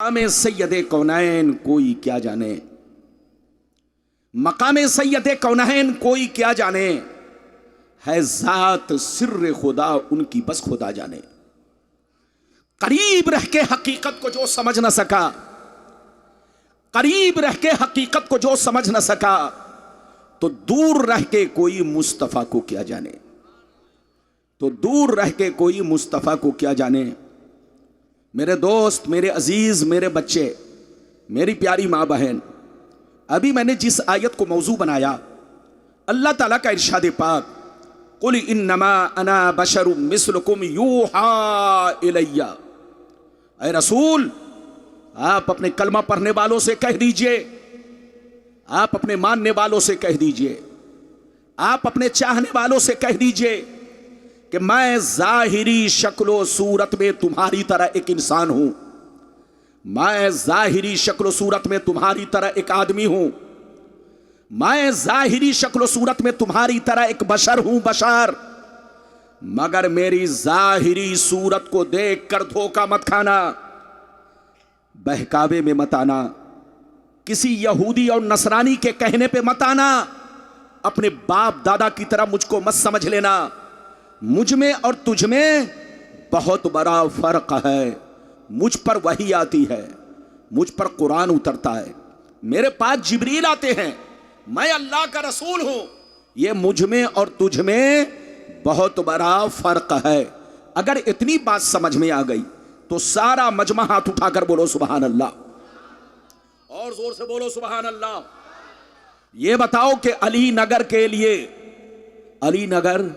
मकाम सैयदे कौनैन कोई क्या जाने, मकाम सैयदे कौनैन कोई क्या जाने, है जात सिर्र खुदा उनकी बस खुदा जाने। करीब रह के हकीकत को जो समझ न सका, करीब रह के हकीकत को जो समझ न सका, तो दूर रह के कोई मुस्तफा को क्या जाने, तो दूर रह के कोई मुस्तफा को क्या जाने। मेरे दोस्त, मेरे अजीज, मेरे बच्चे, मेरी प्यारी माँ बहन, अभी मैंने जिस आयत को मौजू बनाया, अल्लाह ताला का इरशाद पाक, कुल इन्नमा अना बशरुम मिस्लुकुम यूहा इलैया। ऐ रसूल, आप अपने कलमा पढ़ने वालों से कह दीजिए, आप अपने मानने वालों से कह दीजिए, आप अपने चाहने वालों से कह दीजिए कि मैं जाहिरी शक्लो सूरत में तुम्हारी तरह एक इंसान हूं, मैं जाहिरी शक्लो सूरत में तुम्हारी तरह एक आदमी हूं, मैं जाहिरी शक्लो सूरत में तुम्हारी तरह एक बशर हूं, बशर। मगर मेरी जाहिरी सूरत को देखकर धोखा मत खाना, बहकावे में मत आना, किसी यहूदी और नसरानी के कहने पे मत आना, अपने बाप दादा की तरह मुझको मत समझ लेना। मुझ में और तुझ में बहुत बड़ा फर्क है। मुझ पर वही आती है, मुझ पर कुरान उतरता है, मेरे पास जिब्रील आते हैं, मैं अल्लाह का रसूल हूं। ये मुझ में और तुझ में बहुत बड़ा फर्क है। अगर इतनी बात समझ में आ गई तो सारा मजमा हाथ उठाकर बोलो सुभान अल्लाह, और जोर से बोलो सुभान अल्लाह। ये बताओ कि अली नगर के लिए, अली नगर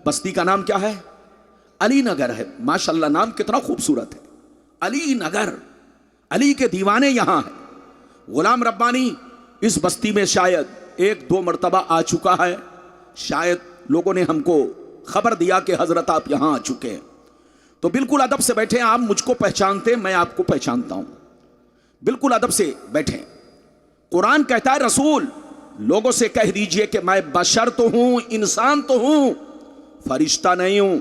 बस्ती का नाम क्या है? अली नगर है। माशाल्लाह, नाम कितना खूबसूरत है, अली नगर। अली के दीवाने यहां हैं। गुलाम रब्बानी इस बस्ती में शायद एक दो मर्तबा आ चुका है, शायद लोगों ने हमको खबर दिया कि हजरत आप यहां आ चुके हैं। तो बिल्कुल अदब से बैठे, आप मुझको पहचानते, मैं आपको पहचानता हूं, बिल्कुल अदब से बैठे। कुरान कहता है रसूल लोगों से कह दीजिए कि मैं बशर तो हूं, इंसान तो हूं, फरिश्ता नहीं हूं,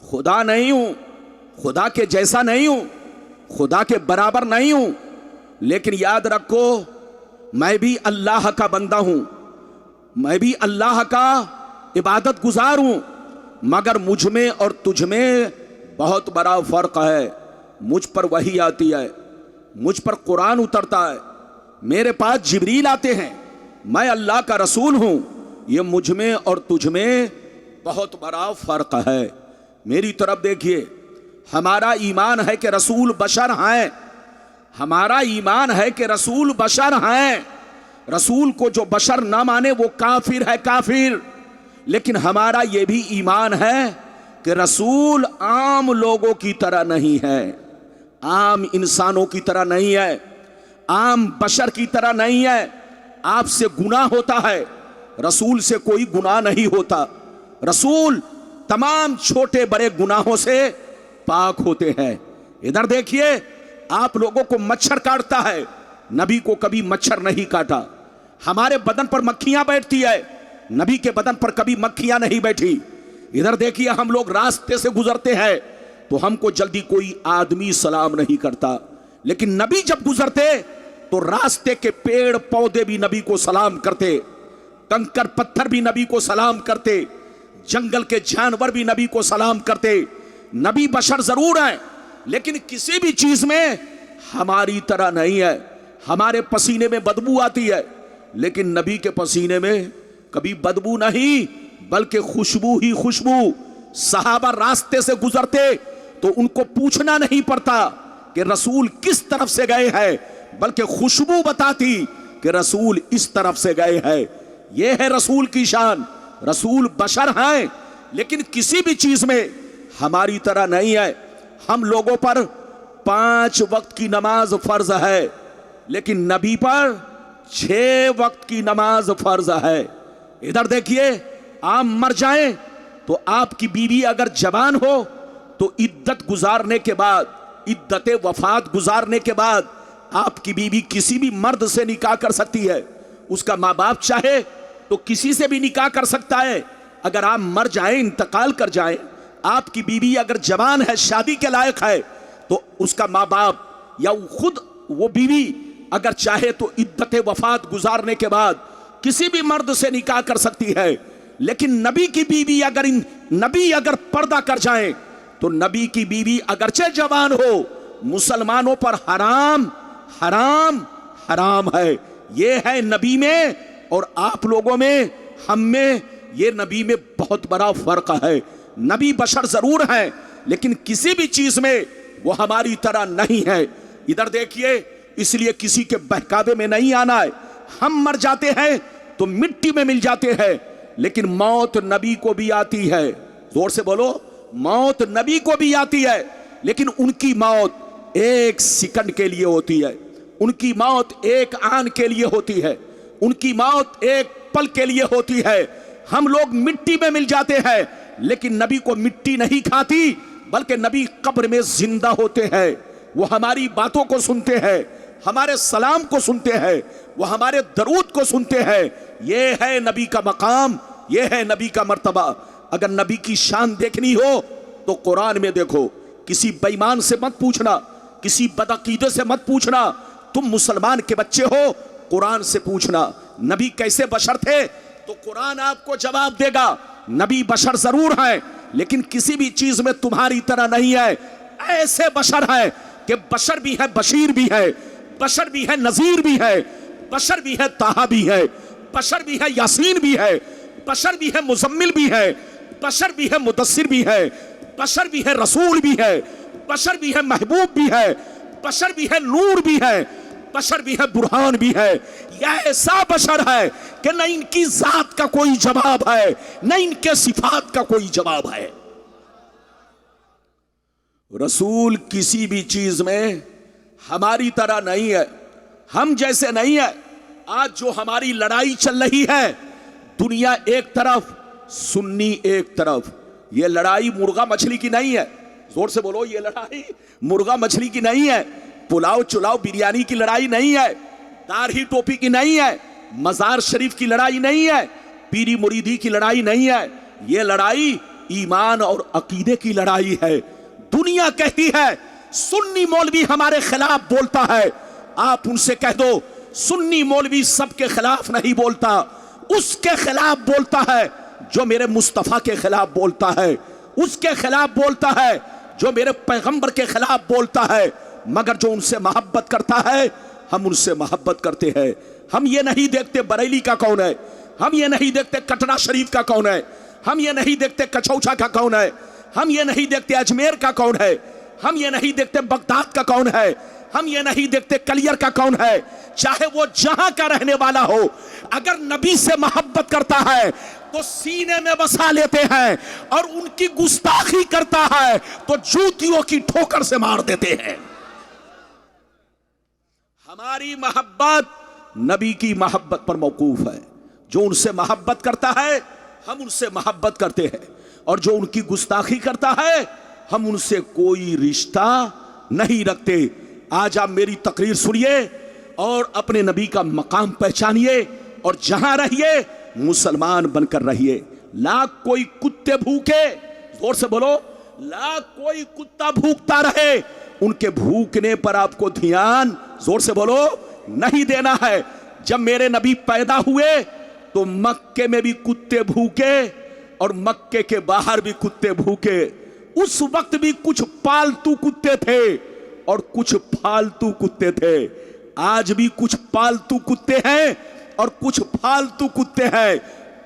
खुदा नहीं हूं, खुदा के जैसा नहीं हूं, खुदा के बराबर नहीं हूं। लेकिन याद रखो, मैं भी अल्लाह का बंदा हूं, मैं भी अल्लाह का इबादत गुजार हूं, मगर मुझ में और तुझ में बहुत बड़ा फर्क है। मुझ पर वही आती है, मुझ पर कुरान उतरता है, मेरे पास जिब्रील आते हैं, मैं अल्लाह का रसूल हूं। ये मुझ में और तुझ में बहुत बड़ा फर्क है। मेरी तरफ देखिए, हमारा ईमान है कि रसूल बशर हैं, हमारा ईमान है कि रसूल बशर हैं। रसूल को जो बशर ना माने वो काफिर है, काफिर। लेकिन हमारा ये भी ईमान है कि रसूल आम लोगों की तरह नहीं है, आम इंसानों की तरह नहीं है, आम बशर की तरह नहीं है। आपसे गुनाह होता है, रसूल से कोई गुनाह नहीं होता। रसूल तमाम छोटे बड़े गुनाहों से पाक होते हैं। इधर देखिए, आप लोगों को मच्छर काटता है, नबी को कभी मच्छर नहीं काटा। हमारे बदन पर मक्खियां बैठती है, नबी के बदन पर कभी मक्खियां नहीं बैठी। इधर देखिए, हम लोग रास्ते से गुजरते हैं तो हमको जल्दी कोई आदमी सलाम नहीं करता, लेकिन नबी जब गुजरते तो रास्ते के पेड़ पौधे भी नबी को सलाम करते, कंकर पत्थर भी नबी को सलाम करते, जंगल के जानवर भी नबी को सलाम करते। नबी बशर जरूर है, लेकिन किसी भी चीज में हमारी तरह नहीं है। हमारे पसीने में बदबू आती है, लेकिन नबी के पसीने में कभी बदबू नहीं, बल्कि खुशबू ही खुशबू। सहाबा रास्ते से गुजरते तो उनको पूछना नहीं पड़ता कि रसूल किस तरफ से गए हैं, बल्कि खुशबू बताती कि रसूल इस तरफ से गए हैं। यह है रसूल की शान। रसूल बशर हैं, लेकिन किसी भी चीज में हमारी तरह नहीं है। हम लोगों पर 5 वक्त की नमाज फर्ज है, लेकिन नबी पर 6 वक्त की नमाज फर्ज है। इधर देखिए, आप मर जाएं तो आपकी बीवी अगर जवान हो तो इद्दत गुजारने के बाद, इद्दत वफात गुजारने के बाद आपकी बीवी किसी भी मर्द से निकाह कर सकती है। उसका माँ बाप चाहे तो किसी से भी निकाह कर सकता है। अगर आप मर जाएं, इंतकाल कर जाएं, आपकी बीवी अगर जवान है, शादी के लायक है, तो उसका माँ बाप या वो खुद वो बीवी अगर चाहे तो इद्दत वफात गुजारने के बाद किसी भी मर्द से निकाह कर सकती है, लेकिन नबी की बीवी अगर पर्दा कर जाए तो नबी की बीवी अगरचे जवान हो, मुसलमानों पर हराम हराम हराम है। ये है नबी में और आप लोगों में, हम में, ये नबी में बहुत बड़ा फर्क है। नबी बशर जरूर है लेकिन किसी भी चीज में वो हमारी तरह नहीं है। इधर देखिए, इसलिए किसी के बहकावे में नहीं आना है। हम मर जाते हैं तो मिट्टी में मिल जाते हैं, लेकिन मौत नबी को भी आती है। जोर से बोलो, मौत नबी को भी आती है, लेकिन उनकी मौत एक सेकंड के लिए होती है, उनकी मौत एक आन के लिए होती है, उनकी मौत एक पल के लिए होती है। हम लोग मिट्टी में मिल जाते हैं, लेकिन नबी को मिट्टी नहीं खाती, बल्कि नबी कब्र में जिंदा होते हैं। वो हमारी बातों को सुनते हैं, हमारे सलाम को सुनते हैं, वो हमारे दरूद को सुनते हैं। ये है नबी का मकाम, ये है नबी का मर्तबा। अगर नबी की शान देखनी हो तो कुरान में देखो। किसी बेईमान से मत पूछना, किसी बदअकीदे से मत पूछना, तुम मुसलमान के बच्चे हो, कुरान से पूछना नबी कैसे बशर थे, तो कुरान आपको जवाब देगा। नबी बशर जरूर है, लेकिन किसी भी चीज में तुम्हारी तरह नहीं है। ऐसे बशर है कि बशर भी है, बशीर भी है, बशर भी है, नजीर भी है, बशर भी है, ताहा भी है, बशर भी है, यासीन भी है, बशर भी है, मुजम्मिल भी है, बशर भी है, मुदस्सिर भी है, बशर भी है, रसूल भी है, बशर भी है, महबूब भी है, बशर भी है, नूर भी है, बशर भी है, बुरहान भी है। यह ऐसा बशर है कि न इनकी जात का कोई जवाब है, न इनके सिफात का कोई जवाब है। रसूल किसी भी चीज में हमारी तरह नहीं है, हम जैसे नहीं है। आज जो हमारी लड़ाई चल रही है, दुनिया एक तरफ, सुन्नी एक तरफ, यह लड़ाई मुर्गा मछली की नहीं है। जोर से बोलो, यह लड़ाई मुर्गा मछली की नहीं है, पुलाव चुलाव बिरयानी की लड़ाई नहीं है, दाढ़ी टोपी की नहीं है, मजार शरीफ की लड़ाई नहीं है, पीरी मुरीदी की लड़ाई नहीं है। यह लड़ाई ईमान और अकीदे की लड़ाई है। दुनिया कहती है सुन्नी मौलवी हमारे खिलाफ बोलता है, आप उनसे कह दो सुन्नी मौलवी सबके खिलाफ नहीं बोलता, उसके खिलाफ बोलता है जो मेरे मुस्तफा के खिलाफ बोलता है, उसके खिलाफ बोलता है जो मेरे पैगंबर के खिलाफ बोलता है। मगर जो उनसे मोहब्बत करता है, हम उनसे मोहब्बत करते हैं। हम ये नहीं देखते बरेली का कौन है, हम ये नहीं देखते कटरा शरीफ का कौन है, हम ये नहीं देखते कचौछा का कौन है, हम ये नहीं देखते अजमेर का कौन है, हम ये नहीं देखते बगदाद का कौन है, हम ये नहीं देखते कलियर का कौन है। चाहे वो जहां का रहने वाला हो, अगर नबी से मोहब्बत करता है तो सीने में बसा लेते हैं, और उनकी गुस्ताखी करता है तो जूतियों की ठोकर से मार देते हैं। हमारी मोहब्बत नबी की मोहब्बत पर मौकूफ है। जो उनसे मोहब्बत करता है, हम उनसे मोहब्बत करते हैं, और जो उनकी गुस्ताखी करता है, हम उनसे कोई रिश्ता नहीं रखते। आज आप मेरी तकरीर सुनिए और अपने नबी का मकाम पहचानिए, और जहां रहिए मुसलमान बनकर रहिए। लाख कोई कुत्ते भूखे, जोर से बोलो, लाख कोई कुत्ता भूखता रहे, उनके भूखने पर आपको ध्यान, जोर से बोलो, नहीं देना है। जब मेरे नबी पैदा हुए तो मक्के में भी कुत्ते भूखे और मक्के के बाहर भी कुत्ते भूखे। उस वक्त भी कुछ पालतू कुत्ते थे और कुछ फालतू कुत्ते थे। आज भी कुछ पालतू कुत्ते हैं और कुछ फालतू कुत्ते हैं।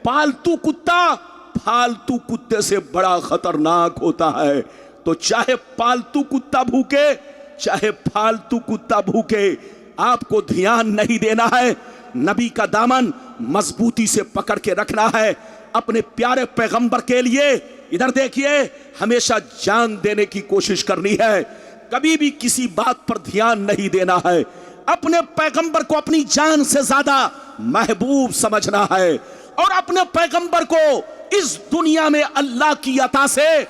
पालतू कुत्ता फालतू कुत्ते से बड़ा खतरनाक होता है। तो चाहे पालतू कुत्ता भूखे, चाहे फालतू कुत्ता भूखे, आपको ध्यान नहीं देना है। नबी का दामन मजबूती से पकड़ के रखना है अपने प्यारे पैगंबर के लिए। इधर देखिए, हमेशा जान देने की कोशिश करनी है, कभी भी किसी बात पर ध्यान नहीं देना है। अपने पैगंबर को अपनी जान से ज्यादा महबूब समझना है, और अपने पैगंबर को इस दुनिया में अल्लाह की अता से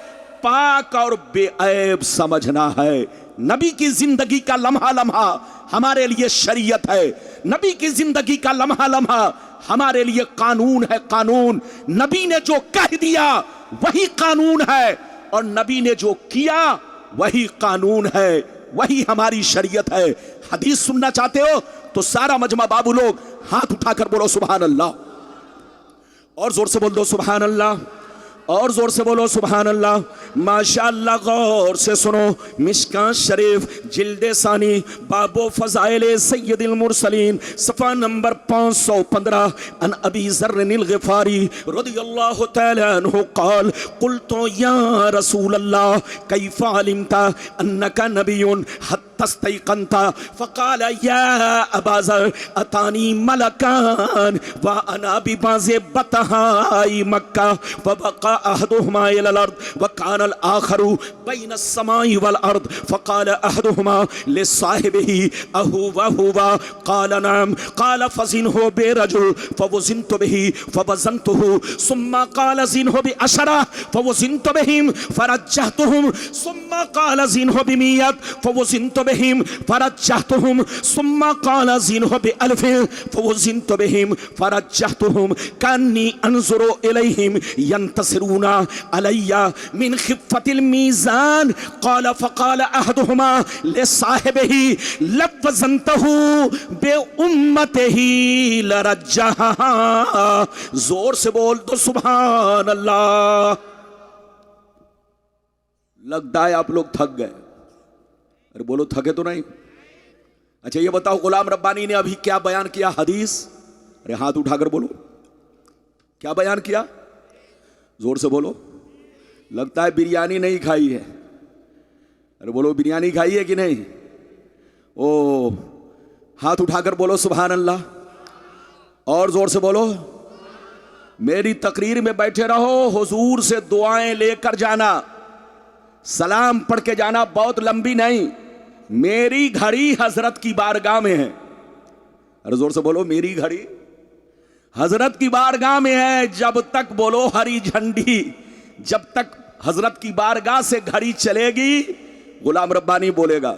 पाक और बेऐब समझना है। नबी की जिंदगी का लम्हा लम्हा हमारे लिए शरीयत है। नबी की जिंदगी का लम्हा लम्हा हमारे लिए कानून है। कानून, नबी ने जो कह दिया वही कानून है, और नबी ने जो किया वही कानून है। वही हमारी शरीयत है। हदीस सुनना चाहते हो तो सारा मजमा बाबू लोग हाथ उठाकर बोलो सुभान अल्लाह, और जोर से बोल दो सुभान अल्लाह, और जोर से बोलो सुभान अल्लाह। माशाअल्लाह, गौर से सुनो, मिशकात शरीफ जिल्दे सानी बाबो फज़ाइल सय्यदुल मुरसलीन सफ़ा नंबर 515 अन अबी ज़र्रिल ग़िफ़ारी रज़ियल्लाहु तआला अन्हु क़ाल क़ुल्तु या रसूल अल्लाह कैफ़ अलिमता अन्नका नबियुन तस्तैक़नता फ़क़ाल या अबा ज़र अतानी मलकान व अना बिबाज़े बतहाई मक्का व बक़ा अहदुहुमा इलल अर्द व कानल आखरु बैन अस्समाई वल अर्द फ़क़ाल अहदुहुमा लिसाहिबिही अहु व हुवा क़ाल नअम क़ाल फ़ज़िनहु बिरजुल फ़वज़िनतु बिही फ़वज़नतुहु सुम्मा क़ाल ज़िनहु बिअशरा फ़वज़िनतु बिहिम फ़रज्जहतुहुम सुम्मा क़ाल ज़िनहु बिमियत फ़वज़िनतु बिहिम फ़रज्जहतुहुम सुम्मा क़ाल ज़िनहु बिअल्फ़िन फ़वज़िनतु बिहिम फ़रज्जहतुहुम कन्नी अनज़ुरु इलैहिम यंतसिरूना अलैया मिन ख़िफ़्फ़तिल मीज़ान क़ाल फ़क़ाल अहदुहुमा लिसाहिबिही लवज़नतहु बिउम्मतिही लरज्जहा। जोर से बोल दो सुभान अल्लाह। लगता है आप लोग थक गए। अरे बोलो थके तो नहीं। अच्छा ये बताओ, गुलाम रब्बानी ने अभी क्या बयान किया? हदीस। अरे हाथ उठाकर बोलो, क्या बयान किया? जोर से बोलो। लगता है बिरयानी नहीं खाई है। अरे बोलो बिरयानी खाई है कि नहीं? ओ हाथ उठाकर बोलो सुभान अल्लाह, और जोर से बोलो। मेरी तकरीर में बैठे रहो, हुजूर से दुआएं लेकर जाना, सलाम पढ़ के जाना, बहुत लंबी नहीं। मेरी घड़ी हजरत की बारगाह में है। अरे जोर से बोलो, मेरी घड़ी हजरत की बारगाह में है। जब तक बोलो हरी झंडी, जब तक हजरत की बारगाह से घड़ी चलेगी गुलाम रब्बानी बोलेगा,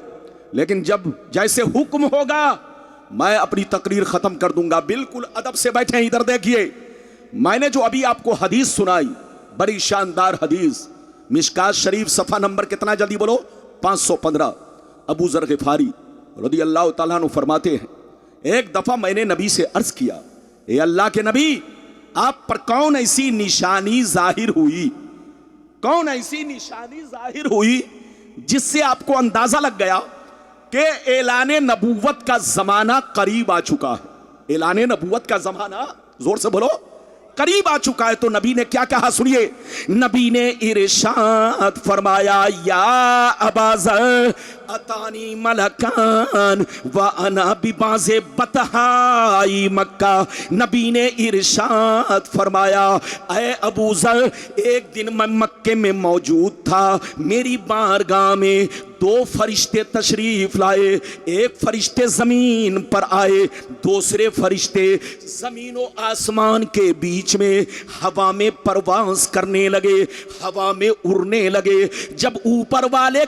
लेकिन जब जैसे हुक्म होगा मैं अपनी तकरीर खत्म कर दूंगा। बिल्कुल अदब से बैठे, इधर देखिए। मैंने जो अभी आपको हदीस सुनाई, बड़ी शानदार हदीस, मिशकात शरीफ सफ़ा नंबर कितना? जल्दी बोलो। 515। अबू ज़र ग़िफ़ारी रज़ियल्लाहु ताला अन्हु फरमाते हैं, एक दफ़ा मैंने नबी से अर्ज़ किया, ए अल्लाह के नबी, आप पर कौन ऐसी निशानी जाहिर हुई, कौन ऐसी निशानी जाहिर हुई जिससे आपको अंदाज़ा लग गया कि ऐलाने नबूवत का ज़माना करीब आ चुका है? ऐलाने नबूवत का ज़माना, ज़ोर से बोलो, करीब आ चुका है। तो नबी ने क्या कहा सुनिए। नबी ने इरशाद फरमाया, या अबा ज़र अतानी मलकान व अना बिबाज़े बतहाई मक्का। नबी ने इरशाद फरमाया, ऐ अबू ज़र, एक दिन मैं मक्के में मौजूद था, मेरी बारगाह में दो फरिश्ते तशरीफ लाए। एक फरिश्ते जमीन पर आए, दूसरे फरिश्ते जमीन और आसमान के बीच में हवा में परवास करने लगे, हवा में उड़ने लगे। जब ऊपर वाले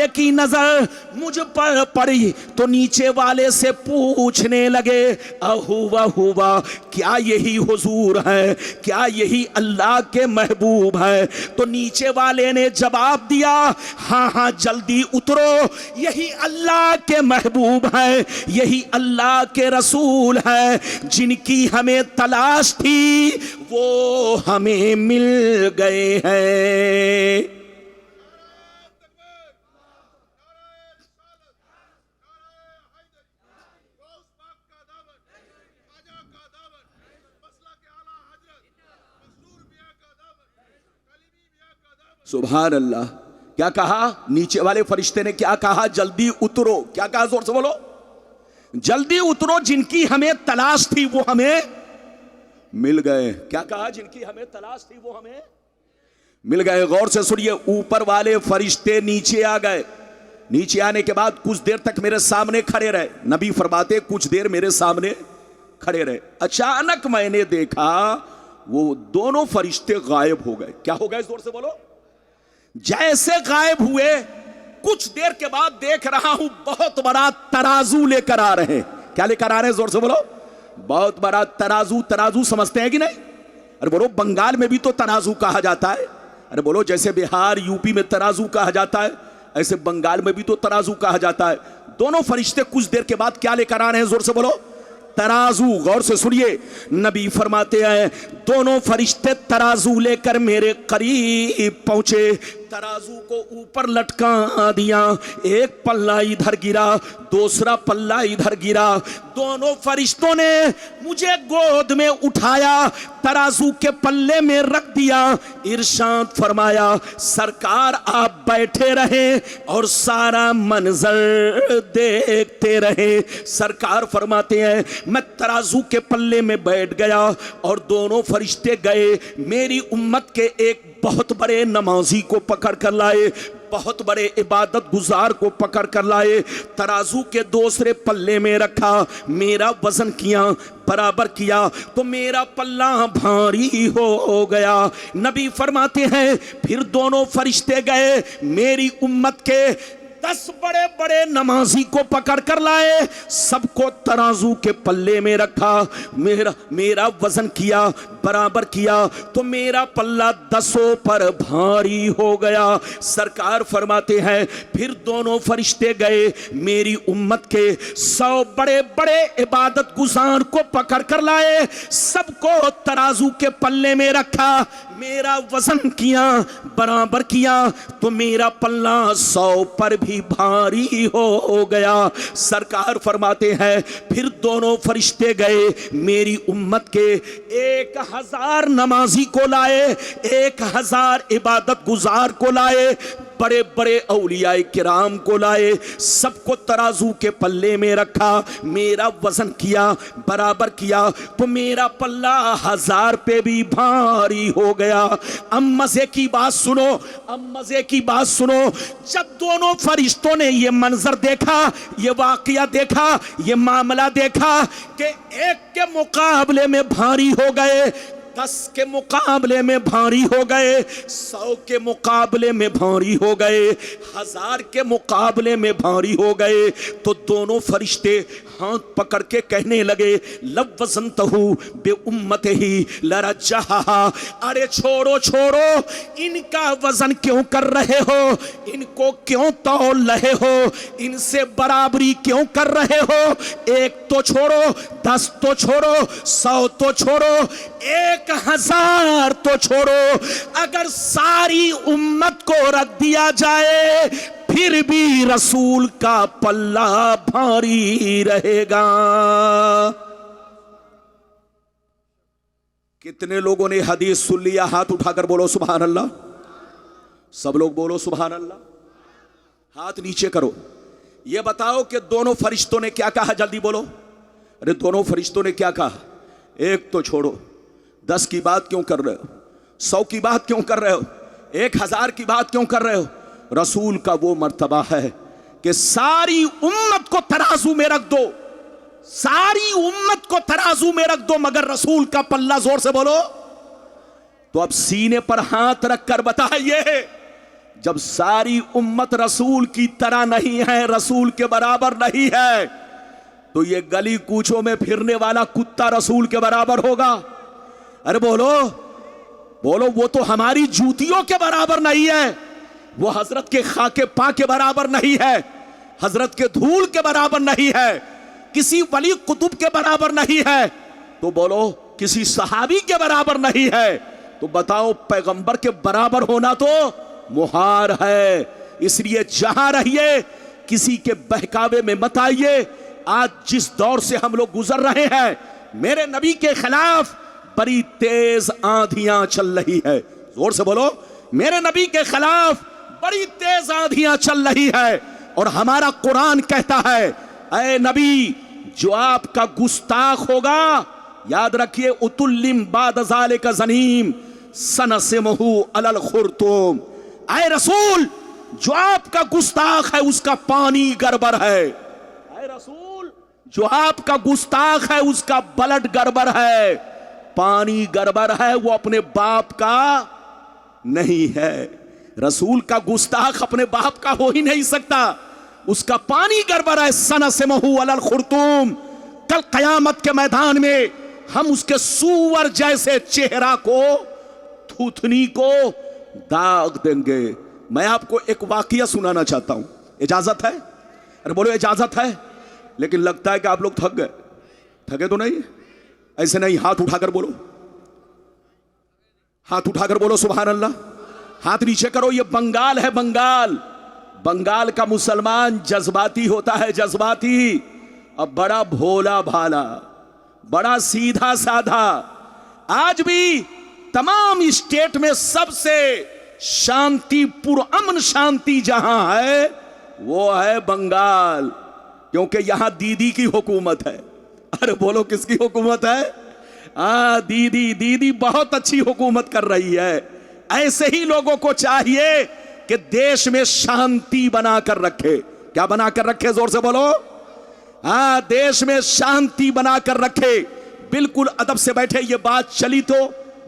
की नजर मुझ पर पड़ी तो नीचे वाले से पूछने लगे, अहुवा, क्या यही हुजूर है, क्या यही अल्लाह के महबूब है? तो नीचे वाले ने जवाब दिया, हाँ हाँ जल्दी उतरो, यही अल्लाह के महबूब है, यही अल्लाह के रसूल है, जिनकी हमें तलाश थी वो हमें मिल गए हैं। सुभान अल्लाह। क्या कहा नीचे वाले फरिश्ते ने? क्या कहा? जल्दी उतरो। क्या कहा? जोर से बोलो। जल्दी उतरो, जिनकी हमें तलाश थी वो हमें मिल गए। क्या कहा? जिनकी हमें तलाश थी वो हमें मिल गए। गौर से सुनिए, ऊपर वाले फरिश्ते नीचे आ गए। नीचे आने के बाद कुछ देर तक मेरे सामने खड़े रहे। नबी फरमाते कुछ देर मेरे सामने खड़े रहे। अचानक मैंने देखा वो दोनों फरिश्ते गायब हो गए। क्या हो गए? जोर से बोलो। जैसे गायब हुए कुछ देर के बाद देख रहा हूं बहुत बड़ा तराजू लेकर आ रहे हैं। क्या लेकर आ रहे हैं? जोर से बोलो। बहुत बड़ा तराजू। तराजू समझते हैं कि नहीं? अरे बोलो, बंगाल में भी तो तराजू कहा जाता है। अरे बोलो, जैसे बिहार यूपी में तराजू कहा जाता है, ऐसे बंगाल में भी तो तराजू कहा जाता है। दोनों फरिश्ते कुछ देर के बाद क्या लेकर आ रहे हैं, जोर से बोलो, तराजू। गौर से सुनिए, नबी फरमाते हैं दोनों फरिश्ते तराजू लेकर मेरे करीब पहुंचे, तराजू को ऊपर लटका दिया, एक पल्ला इधर गिरा, दूसरा पल्ला इधर गिरा। दोनों फरिश्तों ने मुझे गोद में उठाया, तराजू के पल्ले में रख दिया, इरशाद फरमाया सरकार आप बैठे रहे और सारा मंजर देखते रहे। सरकार फरमाते हैं मैं तराजू के पल्ले में बैठ गया और दोनों फरिश्ते गए, मेरी उम्मत के एक बहुत बड़े नमाजी को पकड़ कर लाए, बहुत बड़े इबादत गुजार को पकड़ कर लाए, तराजू के दूसरे पल्ले में रखा, मेरा वजन किया, बराबर किया तो मेरा पल्ला भारी हो गया। नबी फरमाते हैं फिर दोनों फरिश्ते गए, मेरी उम्मत के 10 बड़े बड़े नमाजी को पकड़ कर लाए, सबको तराजू के पल्ले में रखा, मेरा वजन किया, बराबर किया तो मेरा पल्ला 10 पर भारी हो गया। सरकार फरमाते हैं फिर दोनों फरिश्ते गए, मेरी उम्मत के 100 बड़े बड़े इबादत गुजार को पकड़ कर लाए, सबको तराजू के पल्ले में रखा, मेरा वजन किया, बराबर किया तो मेरा पल्ला 100 पर भी भारी हो गया। सरकार फरमाते हैं फिर दोनों फरिश्ते गए, मेरी उम्मत के 1000 नमाजी को लाए, 1000 इबादत गुजार को लाए, बड़े बड़े औलिया किराम को लाए, सबको तराजू के पल्ले में रखा, मेरा वजन किया, बराबर किया तो मेरा पल्ला 1000 पे भी भारी हो गया। अब मजे की बात सुनो, अब मजे की बात सुनो, जब दोनों फरिश्तों ने ये मंजर देखा, ये वाकया देखा, ये मामला देखा कि एक के मुकाबले में भारी हो गए, 10 के मुकाबले में भारी हो गए, 100 के मुकाबले में भारी हो गए, 1000 के मुकाबले में भारी हो गए, तो दोनों फरिश्ते हाथ पकड़ के कहने लगे लवज़नतहु बे उम्मत ही लरजहा, अरे छोड़ो छोड़ो, इनका वजन क्यों कर रहे हो, इनको क्यों तौल रहे हो, इनसे बराबरी क्यों कर रहे हो, 1 तो छोड़ो, 10 तो छोड़ो, 100 तो छोड़ो, 1000 तो छोड़ो, अगर सारी उम्मत को रख दिया जाए फिर भी रसूल का पल्ला भारी रहेगा। कितने लोगों ने हदीस सुन लिया, हाथ उठाकर बोलो सुभान अल्लाह। सब लोग बोलो सुभान अल्लाह, हाथ नीचे करो। ये बताओ कि दोनों फरिश्तों ने क्या कहा, जल्दी बोलो। अरे दोनों फरिश्तों ने क्या कहा, 1 तो छोड़ो, 10 की बात क्यों कर रहे हो, 100 की बात क्यों कर रहे हो, 1000 की बात क्यों कर रहे हो। रसूल का वो मर्तबा है कि सारी उम्मत को तराजू में रख दो, सारी उम्मत को तराजू में रख दो, मगर रसूल का पल्ला, जोर से बोलो। तो अब सीने पर हाथ रखकर बताइए, जब सारी उम्मत रसूल की तरह नहीं है, रसूल के बराबर नहीं है, तो ये गली कूचों में फिरने वाला कुत्ता रसूल के बराबर होगा। अरे बोलो बोलो, वो तो हमारी जूतियों के बराबर नहीं है, वो हजरत के खाके पा के बराबर नहीं है, हजरत के धूल के बराबर नहीं है, किसी वली कुतुब के बराबर नहीं है, तो बोलो किसी सहाबी के बराबर नहीं है, तो बताओ पैगंबर के बराबर होना तो मुहार है। इसलिए जहां रहिए किसी के बहकावे में मत आइए। आज जिस दौर से हम लोग गुजर रहे हैं, मेरे नबी के खिलाफ बड़ी तेज आंधियां चल रही है, जोर से बोलो, मेरे नबी के खिलाफ बड़ी तेज आंधियां चल रही है। और हमारा कुरान कहता है, ऐ नबी जो आपका गुस्ताख होगा, याद रखिए, उतुल्लिम बाद ज़ालिका ज़नीम सनसिमहु अलल खुर्तुम, ऐ रसूल जो आपका गुस्ताख है उसका पानी गड़बड़ है, ऐ रसूल जो आपका गुस्ताख है उसका ब्लड गड़बड़ है, पानी गड़बड़ है, वो अपने बाप का नहीं है। रसूल का गुस्ताख अपने बाप का हो ही नहीं सकता, उसका पानी गड़बड़ है। सनसिमहु अलल खुर्तुम, कल कयामत के मैदान में हम उसके सूअर जैसे चेहरा को, थूथनी को दाग देंगे। मैं आपको एक वाकया सुनाना चाहता हूं, इजाजत है? अरे बोलो इजाजत है। लेकिन लगता है कि आप लोग थक गए। थके तो नहीं? ऐसे नहीं, हाथ उठाकर बोलो, हाथ उठाकर बोलो सुभान अल्लाह। हाथ नीचे करो। ये बंगाल है, बंगाल। बंगाल का मुसलमान जज्बाती होता है, जज्बाती, अब बड़ा भोला भाला, बड़ा सीधा साधा। आज भी तमाम स्टेट में सबसे शांतिपूर्ण अमन शांति जहां है वो है बंगाल, क्योंकि यहां दीदी की हुकूमत है। अरे बोलो किसकी हुकूमत है? दीदी, दीदी बहुत अच्छी हुकूमत कर रही है। ऐसे ही लोगों को चाहिए कि देश में शांति बनाकर रखे। क्या बनाकर रखे? जोर से बोलो। देश में शांति बनाकर रखे। बिल्कुल अदब से बैठे। ये बात चली तो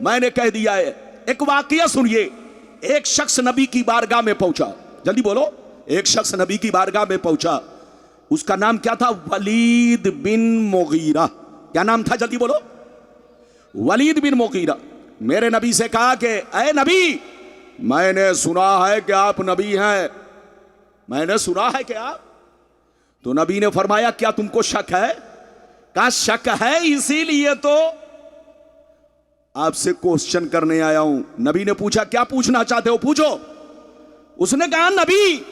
मैंने कह दिया है। एक वाकया सुनिए। एक शख्स नबी की बारगाह में पहुंचा। जल्दी बोलो। एक शख्स नबी की बारगाह में पहुंचा। उसका नाम क्या था? वलीद बिन मुगीरा। क्या नाम था? जल्दी बोलो। वलीद बिन मुगीरा। मेरे नबी से कहा कि ऐ नबी, मैंने सुना है कि आप नबी हैं, मैंने सुना है कि आप। तो नबी ने फरमाया क्या तुमको शक है? कहा शक है, इसीलिए तो आपसे क्वेश्चन करने आया हूं। नबी ने पूछा क्या पूछना चाहते हो? पूछो। उसने कहा नबी,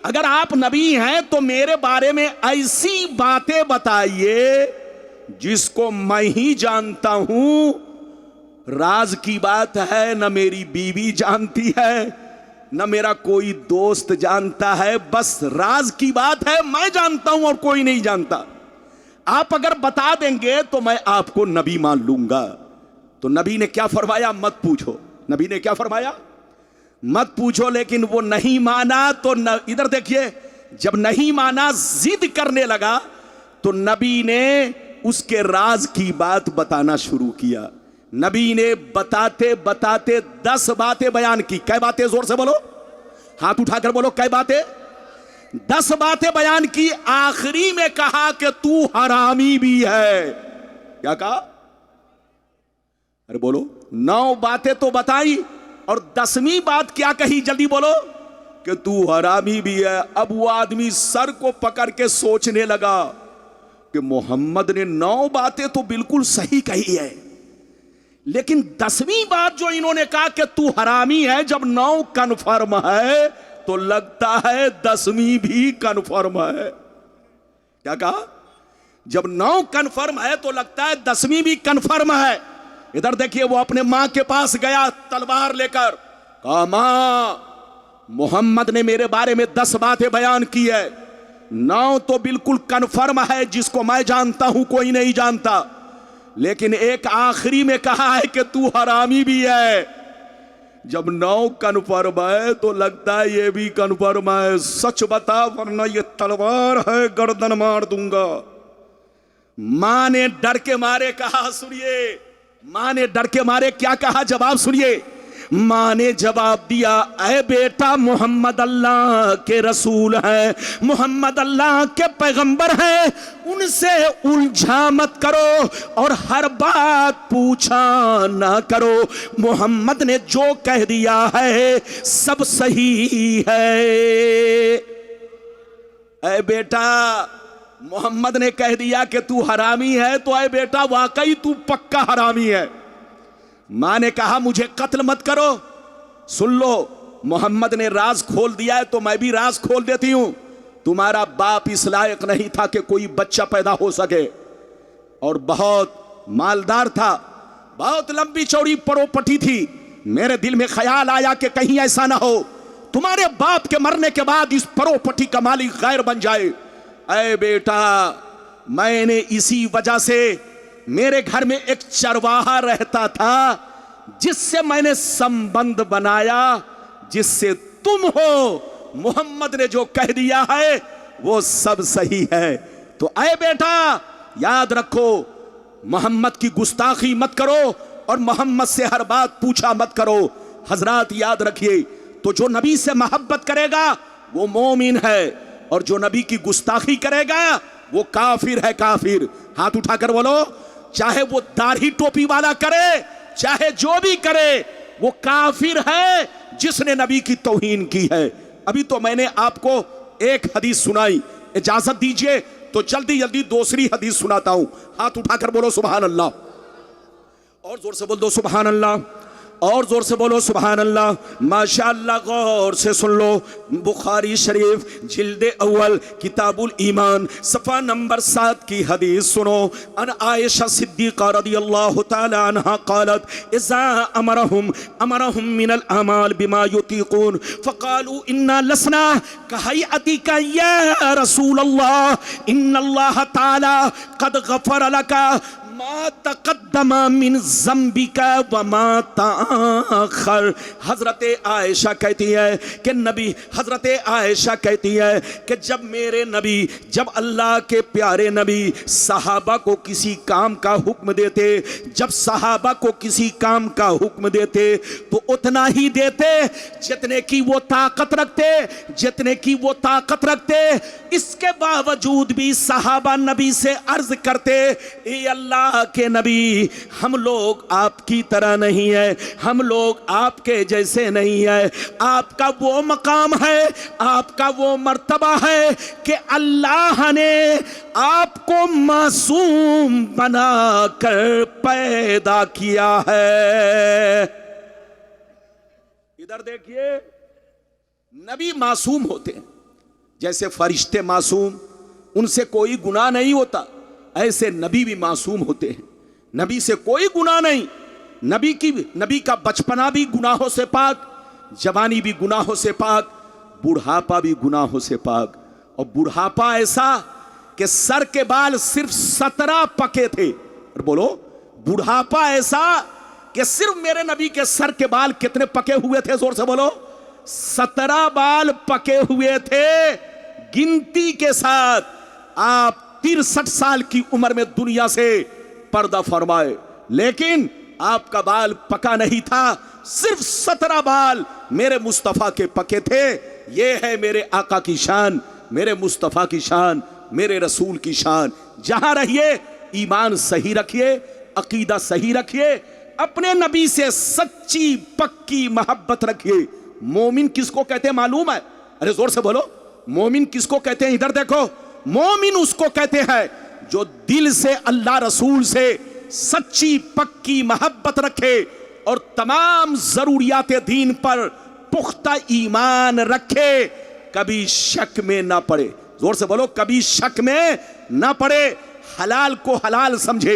अगर आप नबी हैं तो मेरे बारे में ऐसी बातें बताइए जिसको मैं ही जानता हूं। राज की बात है, न मेरी बीवी जानती है, न मेरा कोई दोस्त जानता है, बस राज की बात है, मैं जानता हूं और कोई नहीं जानता। आप अगर बता देंगे तो मैं आपको नबी मान लूंगा। तो नबी ने क्या फरमाया? मत पूछो। नबी ने क्या फरमाया? मत पूछो। लेकिन वो नहीं माना तो इधर देखिए, जब नहीं माना, जिद करने लगा, तो नबी ने उसके राज की बात बताना शुरू किया। नबी ने बताते बताते 10 बातें बयान की। कै बातें? जोर से बोलो, हाथ उठाकर बोलो, कै बातें? 10 बातें बयान की। आखिरी में कहा कि तू हरामी भी है। क्या कहा? अरे बोलो। 9 बातें तो बताई और 10वीं बात क्या कही? जल्दी बोलो। कि तू हरामी भी है। अब वो आदमी सर को पकड़ के सोचने लगा कि मोहम्मद ने 9 बातें तो बिल्कुल सही कही है, लेकिन 10वीं बात जो इन्होंने कहा कि तू हरामी है, जब 9 कन्फर्म है तो लगता है 10वीं भी कन्फर्म है। क्या कहा? जब 9 कन्फर्म है तो लगता है 10वीं भी कन्फर्म है। इधर देखिए, वो अपने मां के पास गया तलवार लेकर। कहा मां, मोहम्मद ने मेरे बारे में 10 बातें बयान की है, 9 तो बिल्कुल कन्फर्म है, जिसको मैं जानता हूं कोई नहीं जानता, लेकिन एक आखिरी में कहा है कि तू हरामी भी है। जब 9 कन्फर्म है तो लगता है ये भी कन्फर्म है। सच बता वरना ये तलवार है, गर्दन मार दूंगा। मां ने डर के मारे कहा, सुनिए, मां ने डर के मारे क्या कहा? जवाब सुनिए। मां ने जवाब दिया, ऐ बेटा, मोहम्मद अल्लाह के रसूल हैं, मोहम्मद अल्लाह के पैगंबर हैं, उनसे उलझा मत करो और हर बात पूछा ना करो। मोहम्मद ने जो कह दिया है सब सही है। ऐ बेटा, मोहम्मद ने कह दिया कि तू हरामी है, तो ऐ बेटा वाकई तू पक्का हरामी है। मां ने कहा मुझे कत्ल मत करो। सुन लो, मोहम्मद ने राज खोल दिया है तो मैं भी राज खोल देती हूं। तुम्हारा बाप इस लायक नहीं था कि कोई बच्चा पैदा हो सके, और बहुत मालदार था, बहुत लंबी चौड़ी प्रॉपर्टी थी। मेरे दिल में ख्याल आया कि कहीं ऐसा ना हो तुम्हारे बाप के मरने के बाद इस प्रॉपर्टी का मालिक गैर बन जाए। ऐ बेटा, मैंने इसी वजह से, मेरे घर में एक चरवाहा रहता था जिससे मैंने संबंध बनाया, जिससे तुम हो। मोहम्मद ने जो कह दिया है वो सब सही है। तो ऐ बेटा याद रखो, मोहम्मद की गुस्ताखी मत करो और मोहम्मद से हर बात पूछा मत करो। हजरात याद रखिए, तो जो नबी से मोहब्बत करेगा वो मोमिन है, और जो नबी की गुस्ताखी करेगा वो काफिर है, काफिर। हाथ उठाकर बोलो, चाहे वो दाढ़ी टोपी वाला करे, चाहे जो भी करे, वो काफिर है, जिसने नबी की तौहीन की है। अभी तो मैंने आपको एक हदीस सुनाई, इजाजत दीजिए तो जल्दी जल्दी दूसरी हदीस सुनाता हूं। हाथ उठाकर बोलो सुभान अल्लाह, और जोर से बोल दो सुभान अल्लाह, और जोर से बोलो सुभान अल्लाह। माशाअल्लाह, गौर से सुन लो। बुखारी शरीफ जिल्द अव्वल किताबुल ईमान सफ़ा नंबर 7 की हदीस सुनो। अन आयशा सिद्दीक़ा रज़ियल्लाहु ताला अन्हा क़ालत इज़ा अमरहुम मिनल अमाल बिमा युतीक़ून फ़क़ालू इन्ना लसना कहयअतिका या रसूलल्लाह इन्नल्लाह ताला क़द गफ़र लका मा तक़द्दमा मिन ज़म्बिका व मा तअख़र। हज़रत आयशा कहती है कि नबी, हज़रत आयशा कहती है कि जब मेरे नबी, जब अल्लाह के प्यारे नबी सहाबा को किसी काम का हुक्म देते, जब सहाबा को किसी काम का हुक्म देते तो उतना ही देते जितने की वो ताकत रखते, जितने की वो ताकत रखते। इसके बावजूद भी सहाबा नबी से अर्ज करते, ए अल्लाह के नबी, हम लोग आपकी तरह नहीं है, हम लोग आपके जैसे नहीं है। आपका वो मकाम है, आपका वो मर्तबा है कि अल्लाह ने आपको मासूम बनाकर पैदा किया है। इधर देखिए, नबी मासूम होते हैं, जैसे फरिश्ते मासूम, उनसे कोई गुनाह नहीं होता, ऐसे नबी भी मासूम होते हैं, नबी से कोई गुनाह नहीं। नबी का बचपना भी गुनाहों से पाक, जवानी भी गुनाहों से पाक, बुढ़ापा भी गुनाहों से पाक। और बुढ़ापा ऐसा कि सर के बाल सिर्फ 17 पके थे। और बोलो, बुढ़ापा ऐसा कि सिर्फ मेरे नबी के सर के बाल कितने पके हुए थे? जोर से बोलो, 17 बाल पके हुए थे गिनती के साथ। आप 63 साल की उम्र में दुनिया से पर्दा फरमाए, लेकिन आपका बाल पका नहीं था, सिर्फ 17 बाल मेरे मुस्तफ़ा के पके थे। ये है मेरे आका की शान, मेरे मुस्तफ़ा की शान, मेरे रसूल की शान। जहां रहिए ईमान सही रखिए, अकीदा सही रखिए, अपने नबी से सच्ची पक्की मोहब्बत रखिए। मोमिन किसको कहते हैं मालूम है? अरे जोर से बोलो, मोमिन किसको कहते हैं? इधर देखो, मोमिन उसको कहते हैं जो दिल से अल्लाह रसूल से सच्ची पक्की मोहब्बत रखे और तमाम जरूरियात दीन पर पुख्ता ईमान रखे, कभी शक में ना पड़े। जोर से बोलो, कभी शक में ना पड़े। हलाल को हलाल समझे,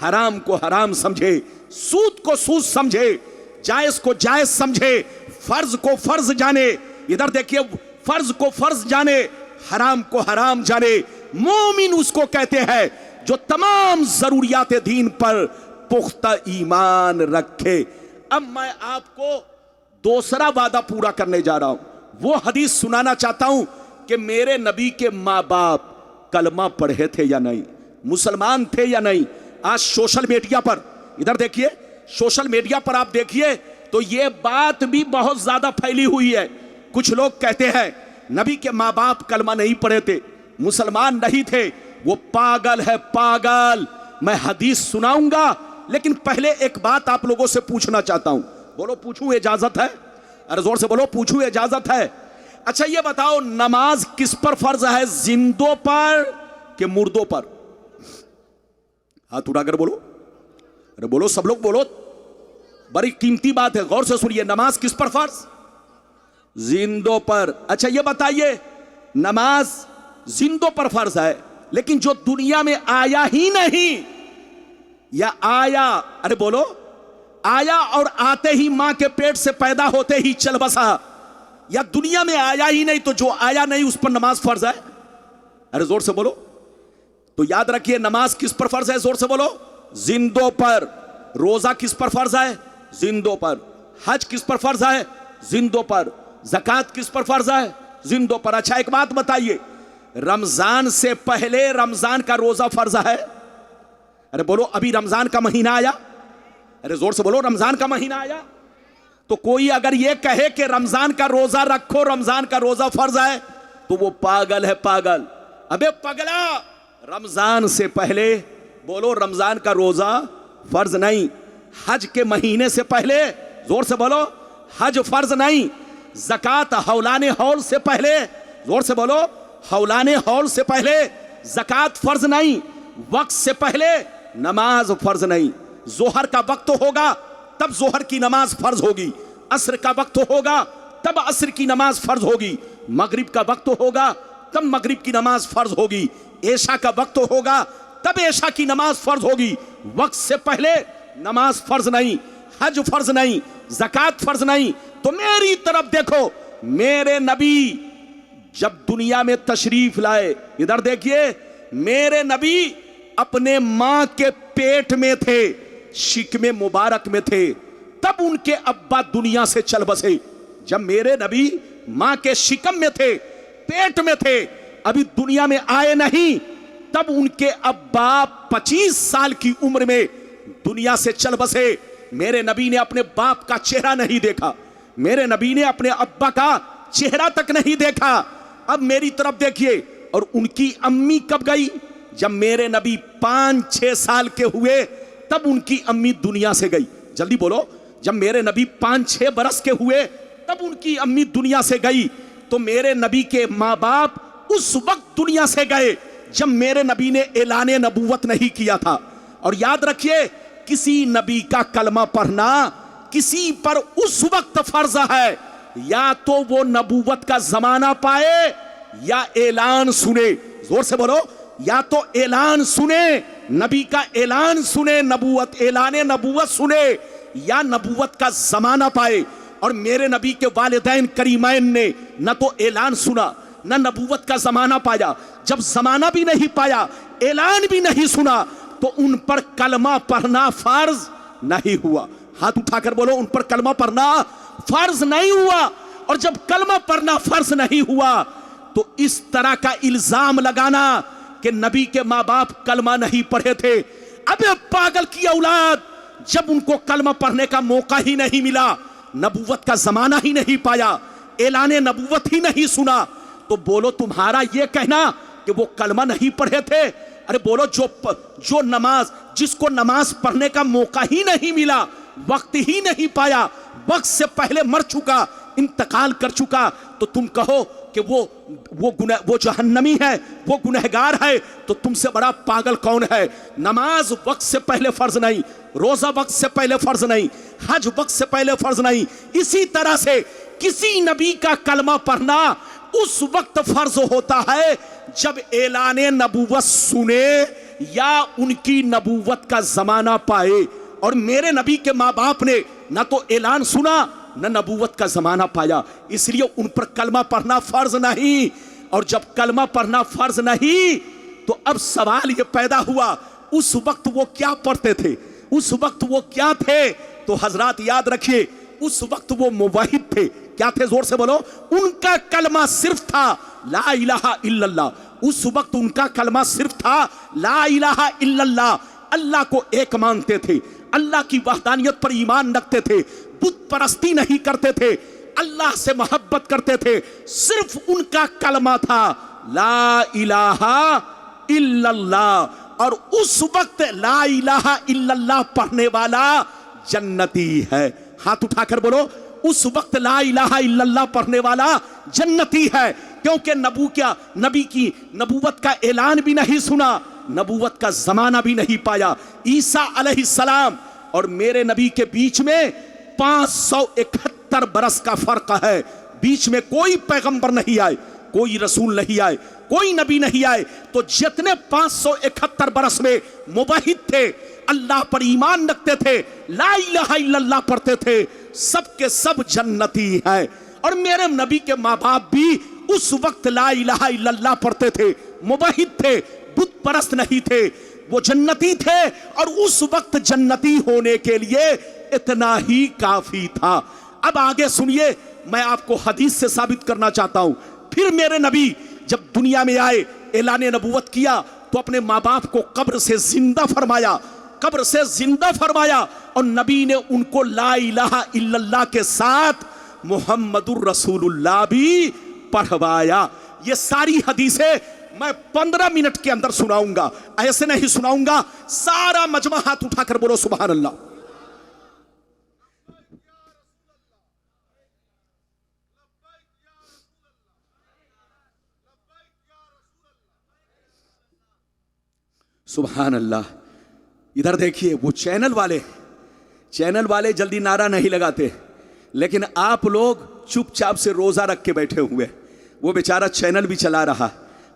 हराम को हराम समझे, सूद को सूद समझे, जायज को जायज समझे, फर्ज को फर्ज जाने। इधर देखिए, फर्ज को फर्ज जाने, हराम को हराम जाने। मोमिन उसको कहते हैं जो तमाम जरूरियात दीन पर पुख्ता ईमान रखे। अब मैं आपको दूसरा वादा पूरा करने जा रहा हूं। वो हदीस सुनाना चाहता हूं कि मेरे नबी के माँ बाप कलमा पढ़े थे या नहीं, मुसलमान थे या नहीं। आज सोशल मीडिया पर, इधर देखिए, सोशल मीडिया पर आप देखिए तो ये बात भी बहुत ज्यादा फैली हुई है। कुछ लोग कहते हैं नबी के माँ बाप कलमा नहीं पढ़े थे, मुसलमान नहीं थे, वो पागल है, पागल। मैं हदीस सुनाऊंगा, लेकिन पहले एक बात आप लोगों से पूछना चाहता हूं। बोलो, पूछूं? इजाजत है? अरे जोर से बोलो, पूछूं? इजाजत है? अच्छा ये बताओ, नमाज किस पर फर्ज है, जिंदों पर कि मुर्दों पर? हाथ उठाकर बोलो। अरे बोलो, सब लोग बोलो, बड़ी कीमती बात है, गौर से सुनिए। नमाज किस पर फर्ज? जिंदों पर। अच्छा ये बताइए, नमाज जिंदों पर फर्ज है, लेकिन जो दुनिया में आया ही नहीं, या आया, अरे बोलो, आया और आते ही मां के पेट से पैदा होते ही चल बसा, या दुनिया में आया ही नहीं तो जो आया नहीं उस पर नमाज फर्ज है? अरे जोर से बोलो। तो याद रखिए, नमाज किस पर फर्ज है? जोर से बोलो, जिंदों पर। रोजा किस पर फर्ज है? जिंदों पर। हज किस पर फर्ज है? जिंदों पर। ज़कात किस पर फर्ज है? जिंदों पर। अच्छा एक बात बताइए, रमजान से पहले रमजान का रोजा फर्ज है? अरे बोलो, अभी रमजान का महीना आया? अरे जोर से बोलो, रमजान का महीना आया। तो कोई अगर ये कहे कि रमजान का रोजा रखो, रमजान का रोजा फर्ज है, तो वो पागल है, पागल। अबे पगला, रमजान से पहले बोलो रमजान का रोजा फर्ज नहीं। हज के महीने से पहले, जोर से बोलो, हज फर्ज नहीं, ज़कात हौलाने हौल से पहले, जोर से बोलो, हौलाने हौल से पहले ज़कात फर्ज नहीं, वक्त से पहले नमाज फर्ज नहीं। जोहर का वक्त होगा तब जोहर की नमाज फर्ज होगी, असर का वक्त होगा तब असर की नमाज फर्ज होगी, मगरिब का वक्त होगा तब मगरिब की नमाज फर्ज होगी, ऐशा का वक्त होगा तब ऐशा की नमाज फर्ज होगी। वक्त से पहले नमाज फर्ज नहीं, हज फर्ज नहीं, ज़कात फर्ज नहीं। तो मेरी तरफ देखो, मेरे नबी जब दुनिया में तशरीफ लाए, इधर देखिए, मेरे नबी अपने मां के पेट में थे, शिकमे मुबारक में थे, तब उनके अब्बा दुनिया से चल बसे। जब मेरे नबी मां के शिकम में थे, पेट में थे, अभी दुनिया में आए नहीं, तब उनके अब्बा 25 साल की उम्र में दुनिया से चल बसे। मेरे नबी ने अपने बाप का चेहरा नहीं देखा, मेरे नबी ने अपने अब्बा का चेहरा तक नहीं देखा। अब मेरी तरफ देखिए, और उनकी अम्मी कब गई? जब मेरे नबी 5-6 साल के हुए तब उनकी अम्मी दुनिया से गई। जल्दी बोलो, जब मेरे नबी 5-6 बरस के हुए तब उनकी अम्मी दुनिया से गई। तो मेरे नबी के माँ बाप उस वक्त दुनिया से गए जब मेरे नबी ने ऐलान नबूवत नहीं किया था। और याद रखिए, किसी नबी का कलमा पढ़ना किसी पर उस वक्त फर्ज है, या तो वो नबूवत का जमाना पाए या ऐलान सुने। जोर से बोलो, या तो ऐलान सुने, नबी का ऐलान सुने, नबूवत, ऐलान नबूवत सुने, या नबूवत का जमाना पाए। और मेरे नबी के वालिदैन करीमैन ने न तो ऐलान सुना न नबूवत का जमाना पाया। जब जमाना भी नहीं पाया, ऐलान भी नहीं सुना, तो उन पर कलमा पढ़ना फर्ज नहीं हुआ। हाथ उठाकर बोलो, उन पर कलमा पढ़ना फर्ज नहीं हुआ। और जब कलमा पढ़ना फर्ज नहीं हुआ, तो इस तरह का इल्जाम लगाना कि नबी के माँ बाप कलमा नहीं पढ़े थे, अबे पागल की औलाद, जब उनको कलमा पढ़ने का मौका ही नहीं मिला, नबूवत का जमाना ही नहीं पाया, ऐलाने नबूवत ही नहीं सुना, तो बोलो तुम्हारा यह कहना कि वो कलमा नहीं पढ़े थे? अरे बोलो, जो नमाज, जिसको नमाज पढ़ने का मौका ही नहीं मिला, वक्त ही नहीं पाया, वक्त से पहले मर चुका, इंतकाल कर चुका, तो तुम कहो कि वो जहन्नमी है, वो गुनहगार है, तो तुमसे बड़ा पागल कौन है? नमाज वक्त से पहले फर्ज नहीं, रोजा वक्त से पहले फर्ज नहीं, हज वक्त से पहले फर्ज नहीं। इसी तरह से किसी नबी का कलमा पढ़ना उस वक्त फर्ज होता है जब ऐलाने नबूवत सुने या उनकी नबूवत का जमाना पाए। और मेरे नबी के माँ बाप ने ना तो ऐलान सुना न नबूवत का जमाना पाया, इसलिए उन पर कलमा पढ़ना फर्ज नहीं। और जब कलमा पढ़ना फर्ज नहीं, तो अब सवाल ये पैदा हुआ, उस वक्त वो क्या पढ़ते थे, उस वक्त वो क्या थे? तो हजरात याद रखिए, उस वक्त वो मुवाहिद थे। क्या थे? जोर से बोलो। उनका कलमा सिर्फ था ला इलाहा इल्लल्लाह। उस वक्त उनका कलमा सिर्फ था ला इलाहा इल्लल्लाह। अल्लाह को एक मानते थे, अल्लाह की वहदानियत पर ईमान रखते थे, बुत परस्ती नहीं करते थे, अल्लाह से मोहब्बत करते थे। सिर्फ उनका कलमा था ला इलाहा इल्लल्लाह। और उस वक्त ला इलाहा इल्लल्लाह पढ़ने वाला जन्नती है। हाथ उठाकर बोलो, उस वक्त ला इलाहा इल्लल्लाह पढ़ने वाला जन्नती है, क्योंकि नबी की नबूवत का ऐलान भी नहीं सुना, नबूवत का जमाना भी नहीं पाया। ईसा अलैहिस्सलाम और मेरे नबी के बीच में 571 बरस का फर्क है। बीच में कोई पैगंबर नहीं आए, कोई रसूल नहीं आए, कोई नबी नहीं आए। तो जितने 571 बरस में मुवाहिद थे, अल्लाह पर ईमान रखते थे, ला इलाहा इल्लल्लाह पढ़ते थे, सबके सब जन्नती हैं। और मेरे नबी के माँ बाप भी उस वक्त ला इलाहा इल्लल्लाह पढ़ते थे, मुवाहिद थे, बुत परस्त नहीं थे, वो जन्नती थे। और उस वक्त जन्नती होने के लिए इतना ही काफी था। अब आगे सुनिए, मैं आपको हदीस से साबित करना चाहता हूं। फिर मेरे नबी जब दुनिया में आए, ऐलान नबूवत किया, तो अपने माँ बाप को कब्र से जिंदा फरमाया, कब्र से जिंदा फरमाया। और नबी ने उनको ला इलाहा इल्लल्लाह के साथ मुहम्मदुर रसूलुल्लाह भी पढ़वाया। ये सारी हदीसें मैं 15 मिनट के अंदर सुनाऊंगा, ऐसे नहीं सुनाऊंगा। सारा मजमा हाथ उठाकर बोलो सुभान अल्लाह। सुभान अल्लाह। इधर देखिए, वो चैनल वाले जल्दी नारा नहीं लगाते, लेकिन आप लोग चुपचाप से रोजा रख के बैठे हुए। वो बेचारा चैनल भी चला रहा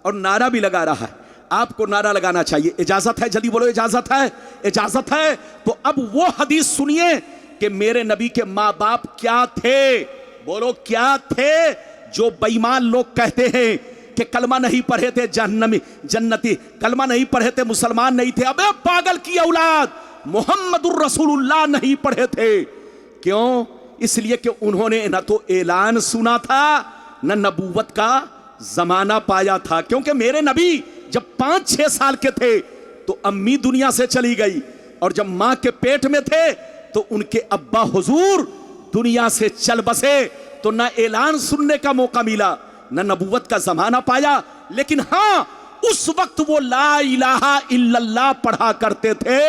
और नारा भी लगा रहा है। आपको नारा लगाना चाहिए। इजाजत है? जल्दी बोलो, इजाजत है? इजाजत है। तो अब वो हदीस सुनिए कि मेरे नबी के माँ बाप क्या थे, बोलो क्या थे, जो बेईमान लोग कहते हैं कि कलमा नहीं पढ़े थे जन्नती, कलमा नहीं पढ़े थे मुसलमान नहीं थे। अबे पागल की औलाद, मोहम्मदुर रसूलुल्लाह नहीं पढ़े थे। क्यों? इसलिए कि उन्होंने न तो ऐलान सुना था, न नबूवत का जमाना पाया था। क्योंकि मेरे नबी जब 5-6 साल के थे तो अम्मी दुनिया से चली गई, और जब मां के पेट में थे तो उनके अब्बा हुजूर दुनिया से चल बसे। तो ना ऐलान सुनने का मौका मिला, ना नबूवत का जमाना पाया। लेकिन हां, उस वक्त वो ला इलाहा इल्लल्लाह पढ़ा करते थे,